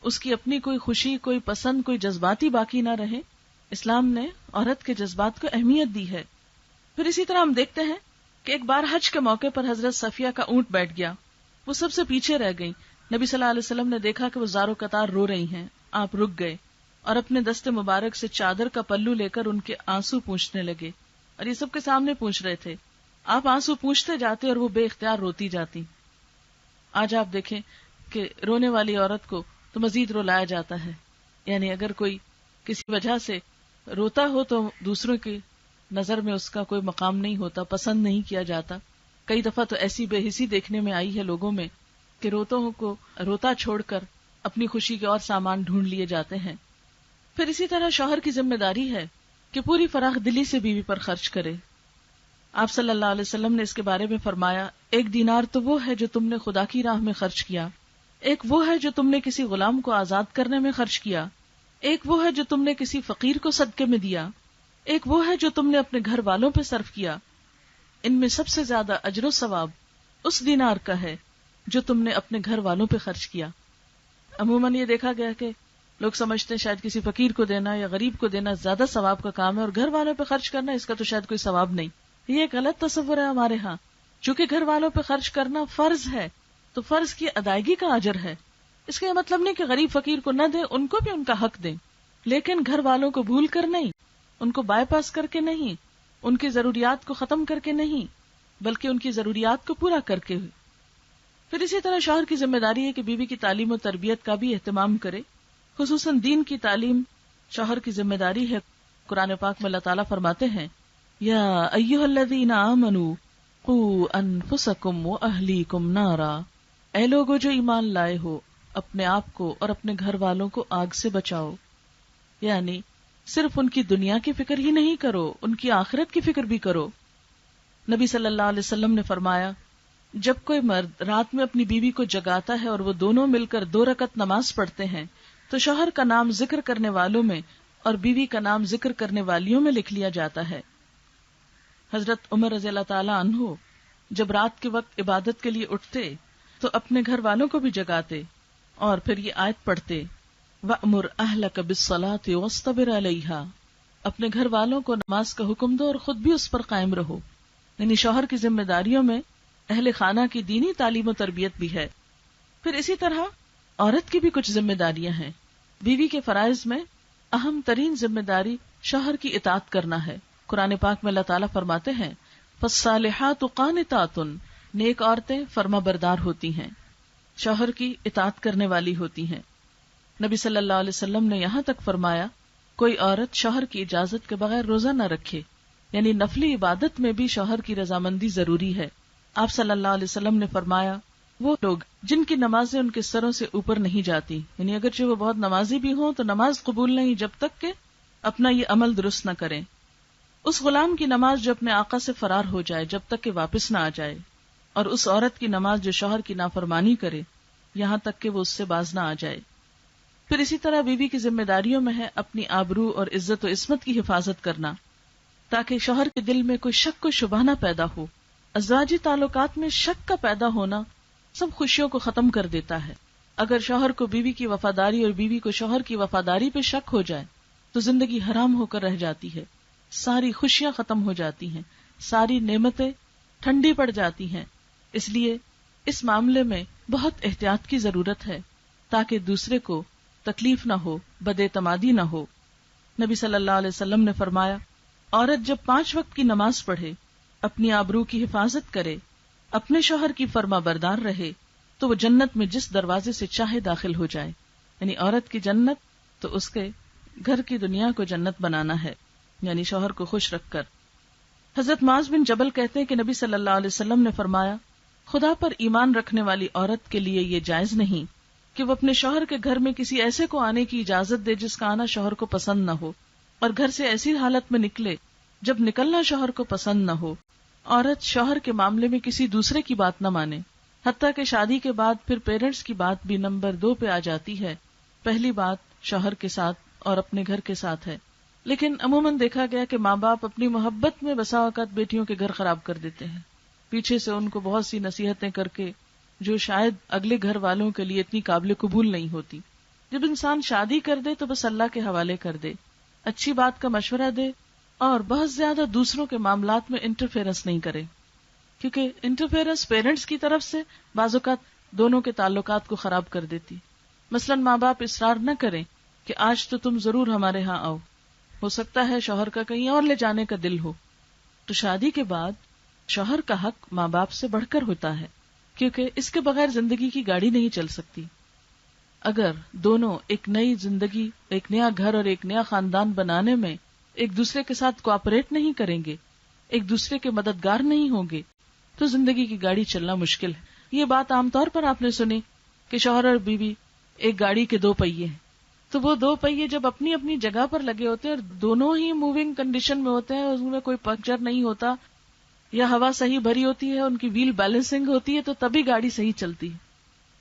اس کی اپنی کوئی خوشی، کوئی پسند، کوئی جذباتی باقی نہ رہے. اسلام نے عورت کے جذبات کو اہمیت دی ہے. پھر اسی طرح ہم دیکھتے ہیں کہ ایک بار حج کے موقع پر حضرت صفیہ کا اونٹ بیٹھ گیا، وہ سب سے پیچھے رہ گئی. نبی صلی اللہ علیہ وسلم نے دیکھا کہ وہ زارو قطار رو رہی ہیں. آپ رک گئے اور اپنے دست مبارک سے چادر کا پلو لے کر ان کے آنسو پونچھنے لگے، اور یہ سب کے سامنے پوچھ رہے تھے. آپ آنسو پوچھتے جاتے اور وہ بے اختیار روتی جاتی. آج آپ دیکھیں کہ رونے والی عورت کو تو مزید رلایا جاتا ہے. یعنی اگر کوئی کسی وجہ سے روتا ہو تو دوسروں کی نظر میں اس کا کوئی مقام نہیں ہوتا، پسند نہیں کیا جاتا. کئی دفعہ تو ایسی بے حسی دیکھنے میں آئی ہے لوگوں میں کہ روتوں کو روتا چھوڑ کر اپنی خوشی کے اور سامان ڈھونڈ لیے جاتے ہیں. پھر اسی طرح شوہر کی ذمہ داری ہے کہ پوری فراخ دلی سے بیوی پر خرچ کرے. آپ صلی اللہ علیہ وسلم نے اس کے بارے میں فرمایا، ایک دینار تو وہ ہے جو تم نے خدا کی راہ میں خرچ کیا، ایک وہ ہے جو تم نے کسی غلام کو آزاد کرنے میں خرچ کیا، ایک وہ ہے جو تم نے کسی فقیر کو صدقے میں دیا، ایک وہ ہے جو تم نے اپنے گھر والوں پہ صرف کیا. ان میں سب سے زیادہ اجر و ثواب اس دینار کا ہے جو تم نے اپنے گھر والوں پہ خرچ کیا. عموماً یہ دیکھا گیا کہ لوگ سمجھتے ہیں شاید کسی فقیر کو دینا یا غریب کو دینا زیادہ ثواب کا کام ہے، اور گھر والوں پہ خرچ کرنا اس کا تو شاید کوئی ثواب نہیں. یہ ایک غلط تصور ہے ہمارے ہاں. چونکہ گھر والوں پہ خرچ کرنا فرض ہے تو فرض کی ادائیگی کا اجر ہے. اس کا یہ مطلب نہیں کہ غریب فقیر کو نہ دیں، ان کو بھی ان کا حق دیں، لیکن گھر والوں کو بھول کر نہیں، ان کو بائی پاس کر کے نہیں، ان کی ضروریات کو ختم کر کے نہیں، بلکہ ان کی ضروریات کو پورا کر کے. پھر اسی طرح شوہر کی ذمہ داری ہے کہ بیوی کی تعلیم و تربیت کا بھی اہتمام کرے، خصوصاً دین کی تعلیم شوہر کی ذمہ داری ہے. قرآن پاک میں اللہ تعالیٰ فرماتے ہیں، یا ایھا الذین آمنوا قوا انفسکم واہلیکم نارا، اے لوگو جو ایمان لائے ہو، اپنے آپ کو اور اپنے گھر والوں کو آگ سے بچاؤ. یعنی صرف ان کی دنیا کی فکر ہی نہیں کرو، ان کی آخرت کی فکر بھی کرو. نبی صلی اللہ علیہ وسلم نے فرمایا، جب کوئی مرد رات میں اپنی بیوی کو جگاتا ہے اور وہ دونوں مل کر 2 رکعت نماز پڑھتے ہیں تو شوہر کا نام ذکر کرنے والوں میں اور بیوی کا نام ذکر کرنے والیوں میں لکھ لیا جاتا ہے. حضرت عمر رضی اللہ تعالی عنہ جب رات کے وقت عبادت کے لیے اٹھتے تو اپنے گھر والوں کو بھی جگاتے اور پھر یہ آیت پڑھتے، وَأْمُرْ أَهْلَكَ بِالصَّلَاةِ وَاصْطَبِرْ عَلَيْهَا، اپنے گھر والوں کو نماز کا حکم دو اور خود بھی اس پر قائم رہو. یعنی شوہر کی ذمہ داریوں میں اہل خانہ کی دینی تعلیم و تربیت بھی ہے. پھر اسی طرح عورت کی بھی کچھ ذمہ داریاں ہیں. بیوی کے فرائض میں اہم ترین ذمہ داری شوہر کی اطاعت کرنا ہے. قرآن پاک میں اللہ تعالیٰ فرماتے ہیں، فَالصَّالِحَاتُ قَانِتَاتٌ، نیک عورتیں فرما بردار ہوتی ہیں، شوہر کی اطاعت کرنے والی ہوتی ہیں. نبی صلی اللہ علیہ وسلم نے یہاں تک فرمایا، کوئی عورت شوہر کی اجازت کے بغیر روزہ نہ رکھے. یعنی نفلی عبادت میں بھی شوہر کی رضامندی ضروری ہے. آپ صلی اللہ علیہ وسلم نے فرمایا، وہ لوگ جن کی نمازیں ان کے سروں سے اوپر نہیں جاتی، یعنی اگرچہ وہ بہت نمازی بھی ہوں تو نماز قبول نہیں جب تک کہ اپنا یہ عمل درست نہ کریں. اس غلام کی نماز جو اپنے آقا سے فرار ہو جائے جب تک کہ واپس نہ آ جائے، اور اس عورت کی نماز جو شوہر کی نافرمانی کرے یہاں تک کہ وہ اس سے باز نہ آ جائے. پھر اسی طرح بیوی کی ذمہ داریوں میں ہے اپنی آبرو اور عزت و عصمت کی حفاظت کرنا، تاکہ شوہر کے دل میں کوئی شک و شبہ نہ پیدا ہو. ازواجی تعلقات میں شک کا پیدا ہونا سب خوشیوں کو ختم کر دیتا ہے. اگر شوہر کو بیوی کی وفاداری اور بیوی کو شوہر کی وفاداری پہ شک ہو جائے تو زندگی حرام ہو کر رہ جاتی ہے، ساری خوشیاں ختم ہو جاتی ہیں، ساری نعمتیں ٹھنڈی پڑ جاتی ہیں. اس لیے اس معاملے میں بہت احتیاط کی ضرورت ہے تاکہ دوسرے کو تکلیف نہ ہو، بد اعتمادی نہ ہو. نبی صلی اللہ علیہ وسلم نے فرمایا، عورت جب 5 وقت کی نماز پڑھے، اپنی آبرو کی حفاظت کرے، اپنے شوہر کی فرما بردار رہے، تو وہ جنت میں جس دروازے سے چاہے داخل ہو جائے. یعنی عورت کی جنت تو اس کے گھر کی دنیا کو جنت بنانا ہے، یعنی شوہر کو خوش رکھ کر. حضرت معاذ بن جبل کہتے ہیں کہ نبی صلی اللہ علیہ وسلم نے فرمایا، خدا پر ایمان رکھنے والی عورت کے لیے یہ جائز نہیں کہ وہ اپنے شوہر کے گھر میں کسی ایسے کو آنے کی اجازت دے جس کا آنا شوہر کو پسند نہ ہو، اور گھر سے ایسی حالت میں نکلے جب نکلنا شوہر کو پسند نہ ہو. عورت شوہر کے معاملے میں کسی دوسرے کی بات نہ مانے، حتیٰ کہ شادی کے بعد پھر پیرنٹس کی بات بھی نمبر 2 پہ آ جاتی ہے. پہلی بات شوہر کے ساتھ اور اپنے گھر کے ساتھ ہے. لیکن عموماً دیکھا گیا کہ ماں باپ اپنی محبت میں بسا اوقات بیٹیوں کے گھر خراب کر دیتے ہیں، پیچھے سے ان کو بہت سی نصیحتیں کر کے جو شاید اگلے گھر والوں کے لیے اتنی قابل قبول نہیں ہوتی. جب انسان شادی کر دے تو بس اللہ کے حوالے کر دے، اچھی بات کا مشورہ دے اور بہت زیادہ دوسروں کے معاملات میں انٹرفیئرنس نہیں کرے، کیونکہ انٹرفیئرنس پیرنٹس کی طرف سے بعض اوقات دونوں کے تعلقات کو خراب کر دیتی. مثلا ماں باپ اصرار نہ کریں کہ آج تو تم ضرور ہمارے ہاں آؤ، ہو سکتا ہے شوہر کا کہیں اور لے جانے کا دل ہو. تو شادی کے بعد شوہر کا حق ماں باپ سے بڑھ کر ہوتا ہے، کیونکہ اس کے بغیر زندگی کی گاڑی نہیں چل سکتی. اگر دونوں ایک نئی زندگی، ایک نیا گھر اور ایک نیا خاندان بنانے میں ایک دوسرے کے ساتھ کوآپریٹ نہیں کریں گے، ایک دوسرے کے مددگار نہیں ہوں گے، تو زندگی کی گاڑی چلنا مشکل ہے. یہ بات عام طور پر آپ نے سنی کہ شوہر اور بیوی ایک گاڑی کے 2 پہیے ہیں، تو وہ 2 پہیے جب اپنی اپنی جگہ پر لگے ہوتے ہیں اور دونوں ہی موونگ کنڈیشن میں ہوتے ہیں، اس میں کوئی پنکچر نہیں ہوتا یا ہوا صحیح بھری ہوتی ہے، ان کی ویل بیلنسنگ ہوتی ہے، تو تبھی گاڑی صحیح چلتی ہے.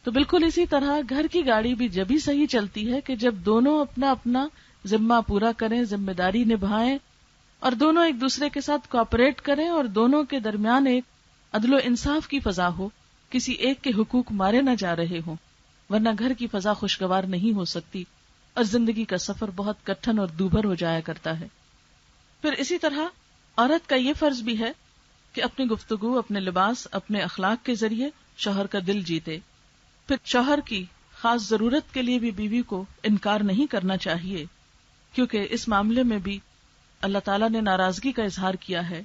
تو بالکل اسی طرح گھر کی گاڑی بھی جبھی صحیح چلتی ہے کہ جب دونوں اپنا اپنا ذمہ پورا کریں، ذمہ داری نبھائیں اور دونوں ایک دوسرے کے ساتھ کوآپریٹ کریں اور دونوں کے درمیان ایک عدل و انصاف کی فضا ہو، کسی ایک کے حقوق مارے نہ جا رہے ہوں، ورنہ گھر کی فضا خوشگوار نہیں ہو سکتی اور زندگی کا سفر بہت کٹھن اور دوبھر ہو جایا کرتا ہے. پھر اسی طرح عورت کا یہ فرض بھی ہے کہ اپنی گفتگو، اپنے لباس، اپنے اخلاق کے ذریعے شوہر کا دل جیتے. پھر شوہر کی خاص ضرورت کے لیے بھی بیوی کو انکار نہیں کرنا چاہیے، کیونکہ اس معاملے میں بھی اللہ تعالیٰ نے ناراضگی کا اظہار کیا ہے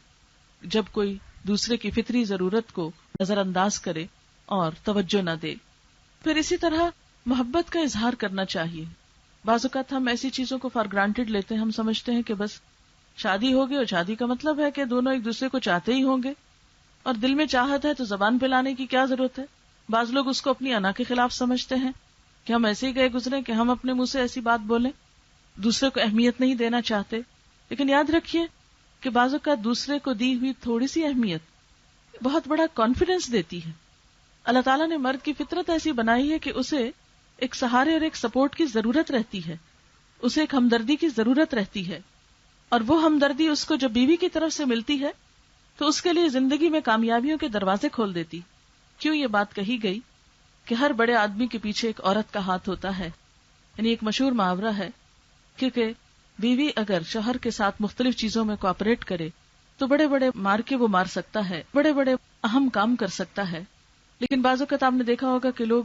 جب کوئی دوسرے کی فطری ضرورت کو نظر انداز کرے اور توجہ نہ دے. پھر اسی طرح محبت کا اظہار کرنا چاہیے. بعض اوقات ہم ایسی چیزوں کو فار گرانٹیڈ لیتے ہیں، ہم سمجھتے ہیں کہ بس شادی ہوگی اور شادی کا مطلب ہے کہ دونوں ایک دوسرے کو چاہتے ہی ہوں گے، اور دل میں چاہت ہے تو زبان پہ لانے کی کیا ضرورت ہے. بعض لوگ اس کو اپنی انا کے خلاف سمجھتے ہیں کہ ہم ایسے ہی گئے گزرے کہ ہم اپنے منہ سے ایسی بات بولیں، دوسرے کو اہمیت نہیں دینا چاہتے. لیکن یاد رکھیے کہ بعض اوقات دوسرے کو دی ہوئی تھوڑی سی اہمیت بہت بڑا کانفیڈنس دیتی ہے. اللہ تعالیٰ نے مرد کی فطرت ایسی بنائی ہے کہ اسے ایک سہارے اور ایک سپورٹ کی ضرورت رہتی ہے، اسے ایک ہمدردی کی ضرورت رہتی ہے، اور وہ ہمدردی اس کو جب بیوی کی طرف سے ملتی ہے تو اس کے لیے زندگی میں کامیابیوں کے دروازے کھول دیتی. کیوں یہ بات کہی گئی کہ ہر بڑے آدمی کے پیچھے ایک عورت کا ہاتھ ہوتا ہے، یعنی ایک مشہور محاورہ ہے، کیونکہ بیوی اگر شوہر کے ساتھ مختلف چیزوں میں کوآپریٹ کرے تو بڑے بڑے مارکے وہ مار سکتا ہے، بڑے بڑے اہم کام کر سکتا ہے. لیکن بعض اوقات آپ نے دیکھا ہوگا کہ لوگ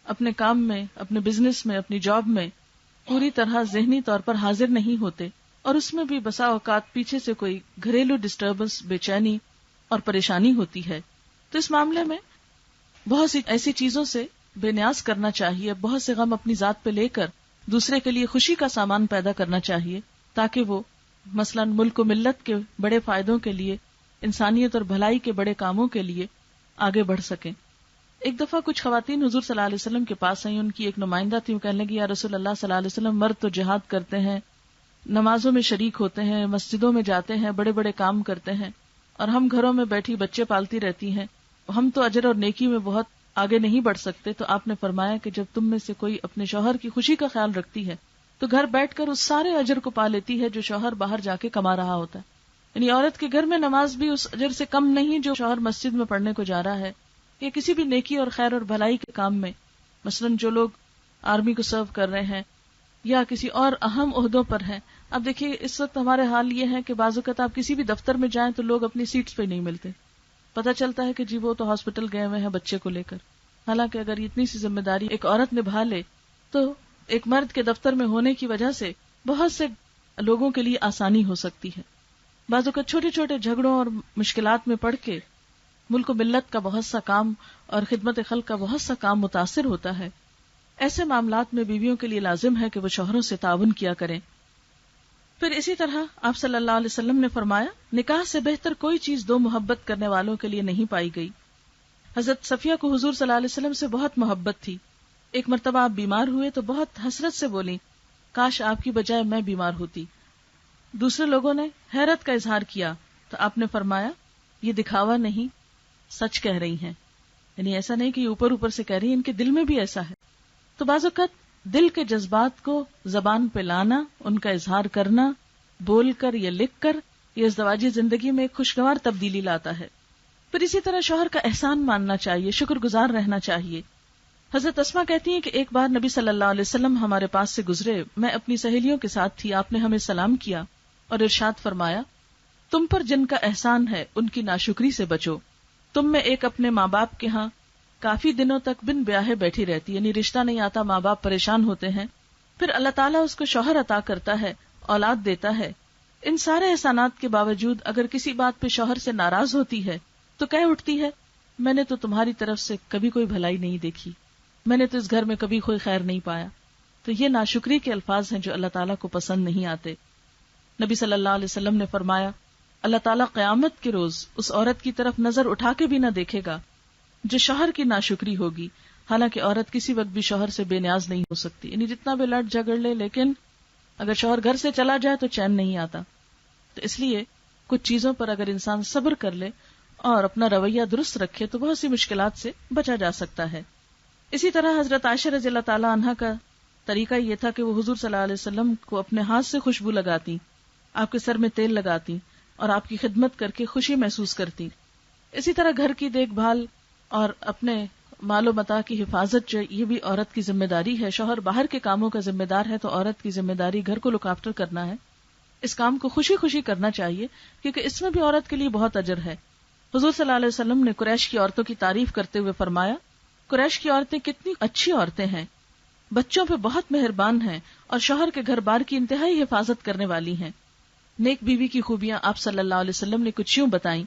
اپنے کام میں، اپنے بزنس میں، اپنی جاب میں پوری طرح ذہنی طور پر حاضر نہیں ہوتے، اور اس میں بھی بسا اوقات پیچھے سے کوئی گھریلو ڈسٹربنس، بے چینی اور پریشانی ہوتی ہے. تو اس معاملے میں بہت سی ایسی چیزوں سے بے نیاز کرنا چاہیے، بہت سے غم اپنی ذات پہ لے کر دوسرے کے لیے خوشی کا سامان پیدا کرنا چاہیے، تاکہ وہ مثلا ملک و ملت کے بڑے فائدوں کے لیے، انسانیت اور بھلائی کے بڑے کاموں کے لیے آگے بڑھ سکیں. ایک دفعہ کچھ خواتین حضور صلی اللہ علیہ وسلم کے پاس آئیں، ان کی ایک نمائندہ تھی. وہ کہنے لگی، یا رسول اللہ صلی اللہ علیہ وسلم، مرد تو جہاد کرتے ہیں، نمازوں میں شریک ہوتے ہیں، مسجدوں میں جاتے ہیں، بڑے بڑے کام کرتے ہیں، اور ہم گھروں میں بیٹھی بچے پالتی رہتی ہیں، ہم تو اجر اور نیکی میں بہت آگے نہیں بڑھ سکتے. تو آپ نے فرمایا کہ جب تم میں سے کوئی اپنے شوہر کی خوشی کا خیال رکھتی ہے تو گھر بیٹھ کر اس سارے اجر کو پا لیتی ہے جو شوہر باہر جا کے کما رہا ہوتا ہے. یعنی عورت کے گھر میں نماز بھی اس اجر سے کم نہیں جو شوہر مسجد میں پڑھنے کو جا رہا ہے، یا کسی بھی نیکی اور خیر اور بھلائی کے کام میں. مثلا جو لوگ آرمی کو سرو کر رہے ہیں یا کسی اور اہم عہدوں پر ہیں، اب دیکھیے اس وقت ہمارے حال یہ ہے کہ بعض اوقات آپ کسی بھی دفتر میں جائیں تو لوگ اپنی سیٹس پہ نہیں ملتے، پتہ چلتا ہے کہ جی وہ تو ہاسپٹل گئے ہوئے ہیں بچے کو لے کر. حالانکہ اگر اتنی سی ذمہ داری ایک عورت نبھا لے تو ایک مرد کے دفتر میں ہونے کی وجہ سے بہت سے لوگوں کے لیے آسانی ہو سکتی ہے. بعض اوقات چھوٹے چھوٹے جھگڑوں اور مشکلات میں پڑھ کے ملک و ملت کا بہت سا کام اور خدمت خلق کا بہت سا کام متاثر ہوتا ہے. ایسے معاملات میں بیویوں کے لیے لازم ہے کہ وہ شوہروں سے تعاون کیا کریں. پھر اسی طرح آپ صلی اللہ علیہ وسلم نے فرمایا نکاح سے بہتر کوئی چیز دو محبت کرنے والوں کے لیے نہیں پائی گئی. حضرت صفیہ کو حضور صلی اللہ علیہ وسلم سے بہت محبت تھی. ایک مرتبہ آپ بیمار ہوئے تو بہت حسرت سے بولی کاش آپ کی بجائے میں بیمار ہوتی. دوسرے لوگوں نے حیرت کا اظہار کیا تو آپ نے فرمایا یہ دکھاوا نہیں، سچ کہہ رہی ہیں. یعنی ایسا نہیں کہ یہ اوپر اوپر سے کہہ رہی ہیں، ان کے دل میں بھی ایسا ہے. تو بعض اوقات دل کے جذبات کو زبان پہ لانا، ان کا اظہار کرنا، بول کر یا لکھ کر، یہ ازدواجی زندگی میں ایک خوشگوار تبدیلی لاتا ہے. پھر اسی طرح شوہر کا احسان ماننا چاہیے، شکر گزار رہنا چاہیے. حضرت اسما کہتی ہیں کہ ایک بار نبی صلی اللہ علیہ وسلم ہمارے پاس سے گزرے، میں اپنی سہیلیوں کے ساتھ تھی، آپ نے ہمیں سلام کیا اور ارشاد فرمایا تم پر جن کا احسان ہے ان کی ناشکری سے بچو. تم میں ایک اپنے ماں باپ کے ہاں کافی دنوں تک بن بیاہے بیٹھی رہتی، یعنی رشتہ نہیں آتا، ماں باپ پریشان ہوتے ہیں، پھر اللہ تعالیٰ اس کو شوہر عطا کرتا ہے، اولاد دیتا ہے. ان سارے احسانات کے باوجود اگر کسی بات پہ شوہر سے ناراض ہوتی ہے تو کہہ اٹھتی ہے میں نے تو تمہاری طرف سے کبھی کوئی بھلائی نہیں دیکھی، میں نے تو اس گھر میں کبھی کوئی خیر نہیں پایا. تو یہ ناشکری کے الفاظ ہیں جو اللہ تعالیٰ کو پسند نہیں آتے. نبی صلی اللہ علیہ وسلم نے فرمایا اللہ تعالیٰ قیامت کے روز اس عورت کی طرف نظر اٹھا کے بھی نہ دیکھے گا جو شوہر کی ناشکری ہوگی. حالانکہ عورت کسی وقت بھی شوہر سے بے نیاز نہیں ہو سکتی، یعنی جتنا بھی لڑ جھگڑ لے، لیکن اگر شوہر گھر سے چلا جائے تو چین نہیں آتا. تو اس لیے کچھ چیزوں پر اگر انسان صبر کر لے اور اپنا رویہ درست رکھے تو بہت سی مشکلات سے بچا جا سکتا ہے. اسی طرح حضرت عائشہ رضی اللہ تعالی عنہا کا طریقہ یہ تھا کہ وہ حضور صلی اللہ علیہ وسلم کو اپنے ہاتھ سے خوشبو لگاتی، آپ کے سر میں تیل لگاتی اور آپ کی خدمت کر کے خوشی محسوس کرتی. اسی طرح گھر کی دیکھ بھال اور اپنے مال و متاع کی حفاظت جو یہ بھی عورت کی ذمہ داری ہے. شوہر باہر کے کاموں کا ذمہ دار ہے تو عورت کی ذمہ داری گھر کو لک آفٹر کرنا ہے. اس کام کو خوشی خوشی کرنا چاہیے کیونکہ اس میں بھی عورت کے لیے بہت اجر ہے. حضور صلی اللہ علیہ وسلم نے قریش کی عورتوں کی تعریف کرتے ہوئے فرمایا قریش کی عورتیں کتنی اچھی عورتیں ہیں، بچوں پہ بہت مہربان ہیں اور شوہر کے گھر بار کی انتہائی حفاظت کرنے والی ہیں. نیک بیوی کی خوبیاں آپ صلی اللہ علیہ وسلم نے کچھ یوں بتائیں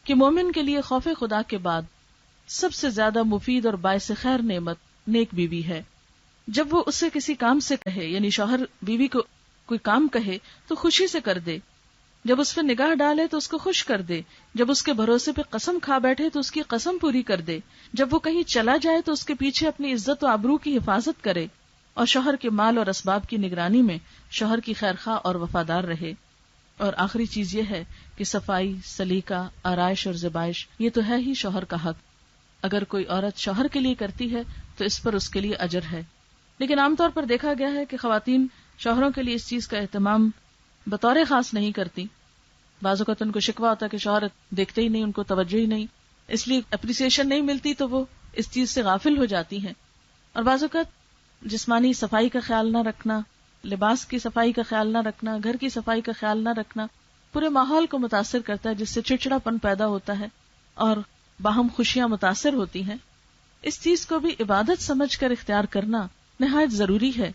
کہ مومن کے لیے خوف خدا کے بعد سب سے زیادہ مفید اور باعث خیر نعمت نیک بیوی ہے. جب وہ اسے کسی کام سے کہے، یعنی شوہر بیوی کو کوئی کام کہے تو خوشی سے کر دے، جب اس پہ نگاہ ڈالے تو اس کو خوش کر دے، جب اس کے بھروسے پہ قسم کھا بیٹھے تو اس کی قسم پوری کر دے، جب وہ کہیں چلا جائے تو اس کے پیچھے اپنی عزت و آبرو کی حفاظت کرے، اور شوہر کے مال اور اسباب کی نگرانی میں شوہر کی خیرخواہ اور وفادار رہے. اور آخری چیز یہ ہے کہ صفائی، سلیقہ، آرائش اور زیبائش یہ تو ہے ہی شوہر کا حق. اگر کوئی عورت شوہر کے لیے کرتی ہے تو اس پر اس کے لیے اجر ہے. لیکن عام طور پر دیکھا گیا ہے کہ خواتین شوہروں کے لیے اس چیز کا اہتمام بطور خاص نہیں کرتی. بعض اوقات ان کو شکوہ ہوتا ہے کہ شوہر دیکھتے ہی نہیں، ان کو توجہ ہی نہیں، اس لیے اپریسیشن نہیں ملتی تو وہ اس چیز سے غافل ہو جاتی ہیں. اور بعض اوقات جسمانی صفائی کا خیال نہ رکھنا، لباس کی صفائی کا خیال نہ رکھنا، گھر کی صفائی کا خیال نہ رکھنا پورے ماحول کو متاثر کرتا ہے، جس سے چڑچڑاپن پیدا ہوتا ہے اور باہم خوشیاں متاثر ہوتی ہیں. اس چیز کو بھی عبادت سمجھ کر اختیار کرنا نہایت ضروری ہے.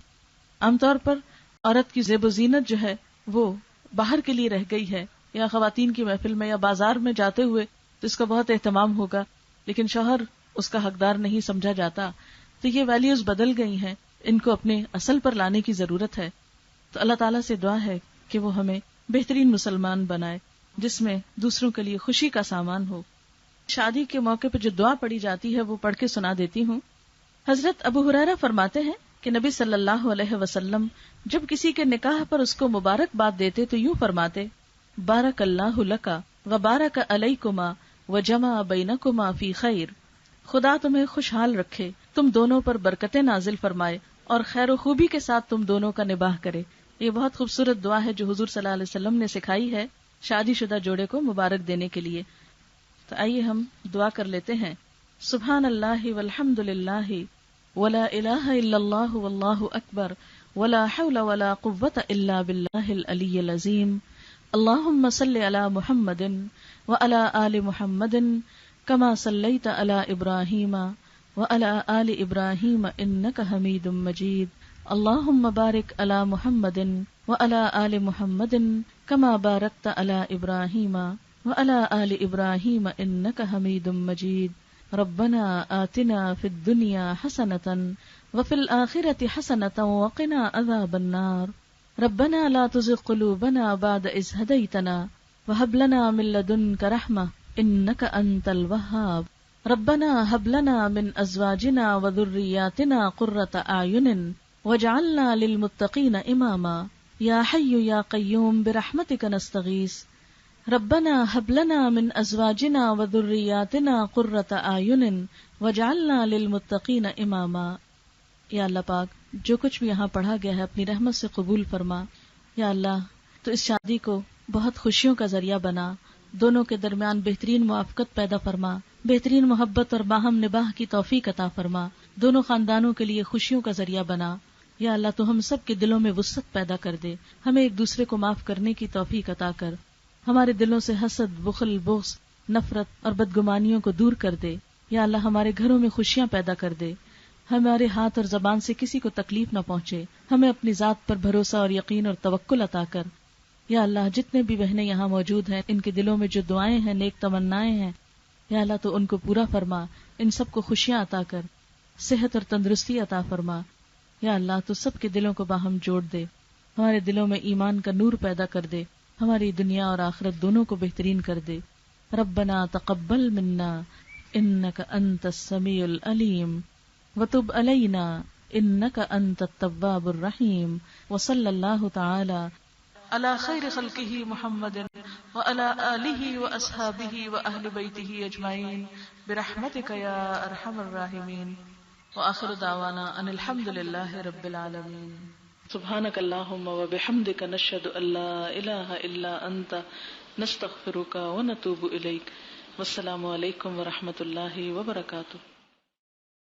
عام طور پر عورت کی زیب و زینت جو ہے وہ باہر کے لیے رہ گئی ہے، یا خواتین کی محفل میں یا بازار میں جاتے ہوئے تو اس کا بہت اہتمام ہوگا، لیکن شوہر اس کا حقدار نہیں سمجھا جاتا. تو یہ ویلیوز بدل گئی ہیں، ان کو اپنے اصل پر لانے کی ضرورت ہے. تو اللہ تعالیٰ سے دعا ہے کہ وہ ہمیں بہترین مسلمان بنائے جس میں دوسروں کے لیے خوشی کا سامان ہو. شادی کے موقع پہ جو دعا پڑھی جاتی ہے وہ پڑھ کے سنا دیتی ہوں. حضرت ابو ہریرہ فرماتے ہیں کہ نبی صلی اللہ علیہ وسلم جب کسی کے نکاح پر اس کو مبارکباد دیتے تو یوں فرماتے بارک اللہ لکا و بارک علیکما و جمع بینکما فی خیر. خدا تمہیں خوشحال رکھے، تم دونوں پر برکتیں نازل فرمائے اور خیر و خوبی کے ساتھ تم دونوں کا نباہ کرے. یہ بہت خوبصورت دعا ہے جو حضور صلی اللہ علیہ وسلم نے سکھائی ہے شادی شدہ جوڑے کو مبارک دینے کے لیے. تو آئیے ہم دعا کر لیتے ہیں. سبحان اللہ والحمد للہ ولا الہ الا اللہ واللہ اکبر ولا حول ولا قوة الا باللہ العلی العظیم. اللہم صل علی محمد وعلی آل محمد کما صلیت علی ابراہیم وعلی آل ابراہیم انک حمید مجید. اللہم بارک علی محمد وعلی آل محمد کما بارکت علی ابراہیم وعلی آل ابراہیم انک حمید مجید. ربنا آتنا فی الدنیا حسنۃ وفی الآخرۃ حسنۃ وقنا عذاب النار. ربنا لا تزغ قلوبنا بعد إذ هديتنا وهب لنا من لدنك رحمة إنك أنت الوهاب. ربنا هب لنا من أزواجنا وذرياتنا قرة أعين واجعلنا للمتقين إماما. يا حي يا قيوم برحمتك نستغيث. ربنا هب لنا من أزواجنا وذرياتنا قرة أعين واجعلنا للمتقين إماما. یا اللہ پاک جو کچھ بھی یہاں پڑھا گیا ہے اپنی رحمت سے قبول فرما. یا اللہ تو اس شادی کو بہت خوشیوں کا ذریعہ بنا، دونوں کے درمیان بہترین موافقت پیدا فرما، بہترین محبت اور باہم نباہ کی توفیق عطا فرما، دونوں خاندانوں کے لیے خوشیوں کا ذریعہ بنا. یا اللہ تو ہم سب کے دلوں میں وسعت پیدا کر دے، ہمیں ایک دوسرے کو معاف کرنے کی توفیق عطا کر، ہمارے دلوں سے حسد، بخل، بغض، نفرت اور بدگمانیوں کو دور کر دے. یا اللہ ہمارے گھروں میں خوشیاں پیدا کر دے، ہمارے ہاتھ اور زبان سے کسی کو تکلیف نہ پہنچے، ہمیں اپنی ذات پر بھروسہ اور یقین اور توکل عطا کر. یا اللہ جتنے بھی بہنیں یہاں موجود ہیں ان کے دلوں میں جو دعائیں ہیں، نیک تمنائیں ہیں، یا اللہ تو ان کو پورا فرما، ان سب کو خوشیاں عطا کر، صحت اور تندرستی عطا فرما. یا اللہ تو سب کے دلوں کو باہم جوڑ دے، ہمارے دلوں میں ایمان کا نور پیدا کر دے، ہماری دنیا اور آخرت دونوں کو بہترین کر دے. ربنا تقبل منا انک انت السمیع العلیم وتب علینا انک انت التواب الرحیم. وصلی اللہ تعالی علی خیر خلقہ محمد وعلی آلہ واصحابہ واہل بیتہ اجمعین برحمتک یا ارحم الراحمین. وآخر دعوانا ان الحمد للہ رب العالمین. سبحانک اللہم وبحمدک نشہد ان لا الہ الا انت نستغفرک ونتوب الیک. والسلام علیکم ورحمۃ اللہ وبرکاتہ.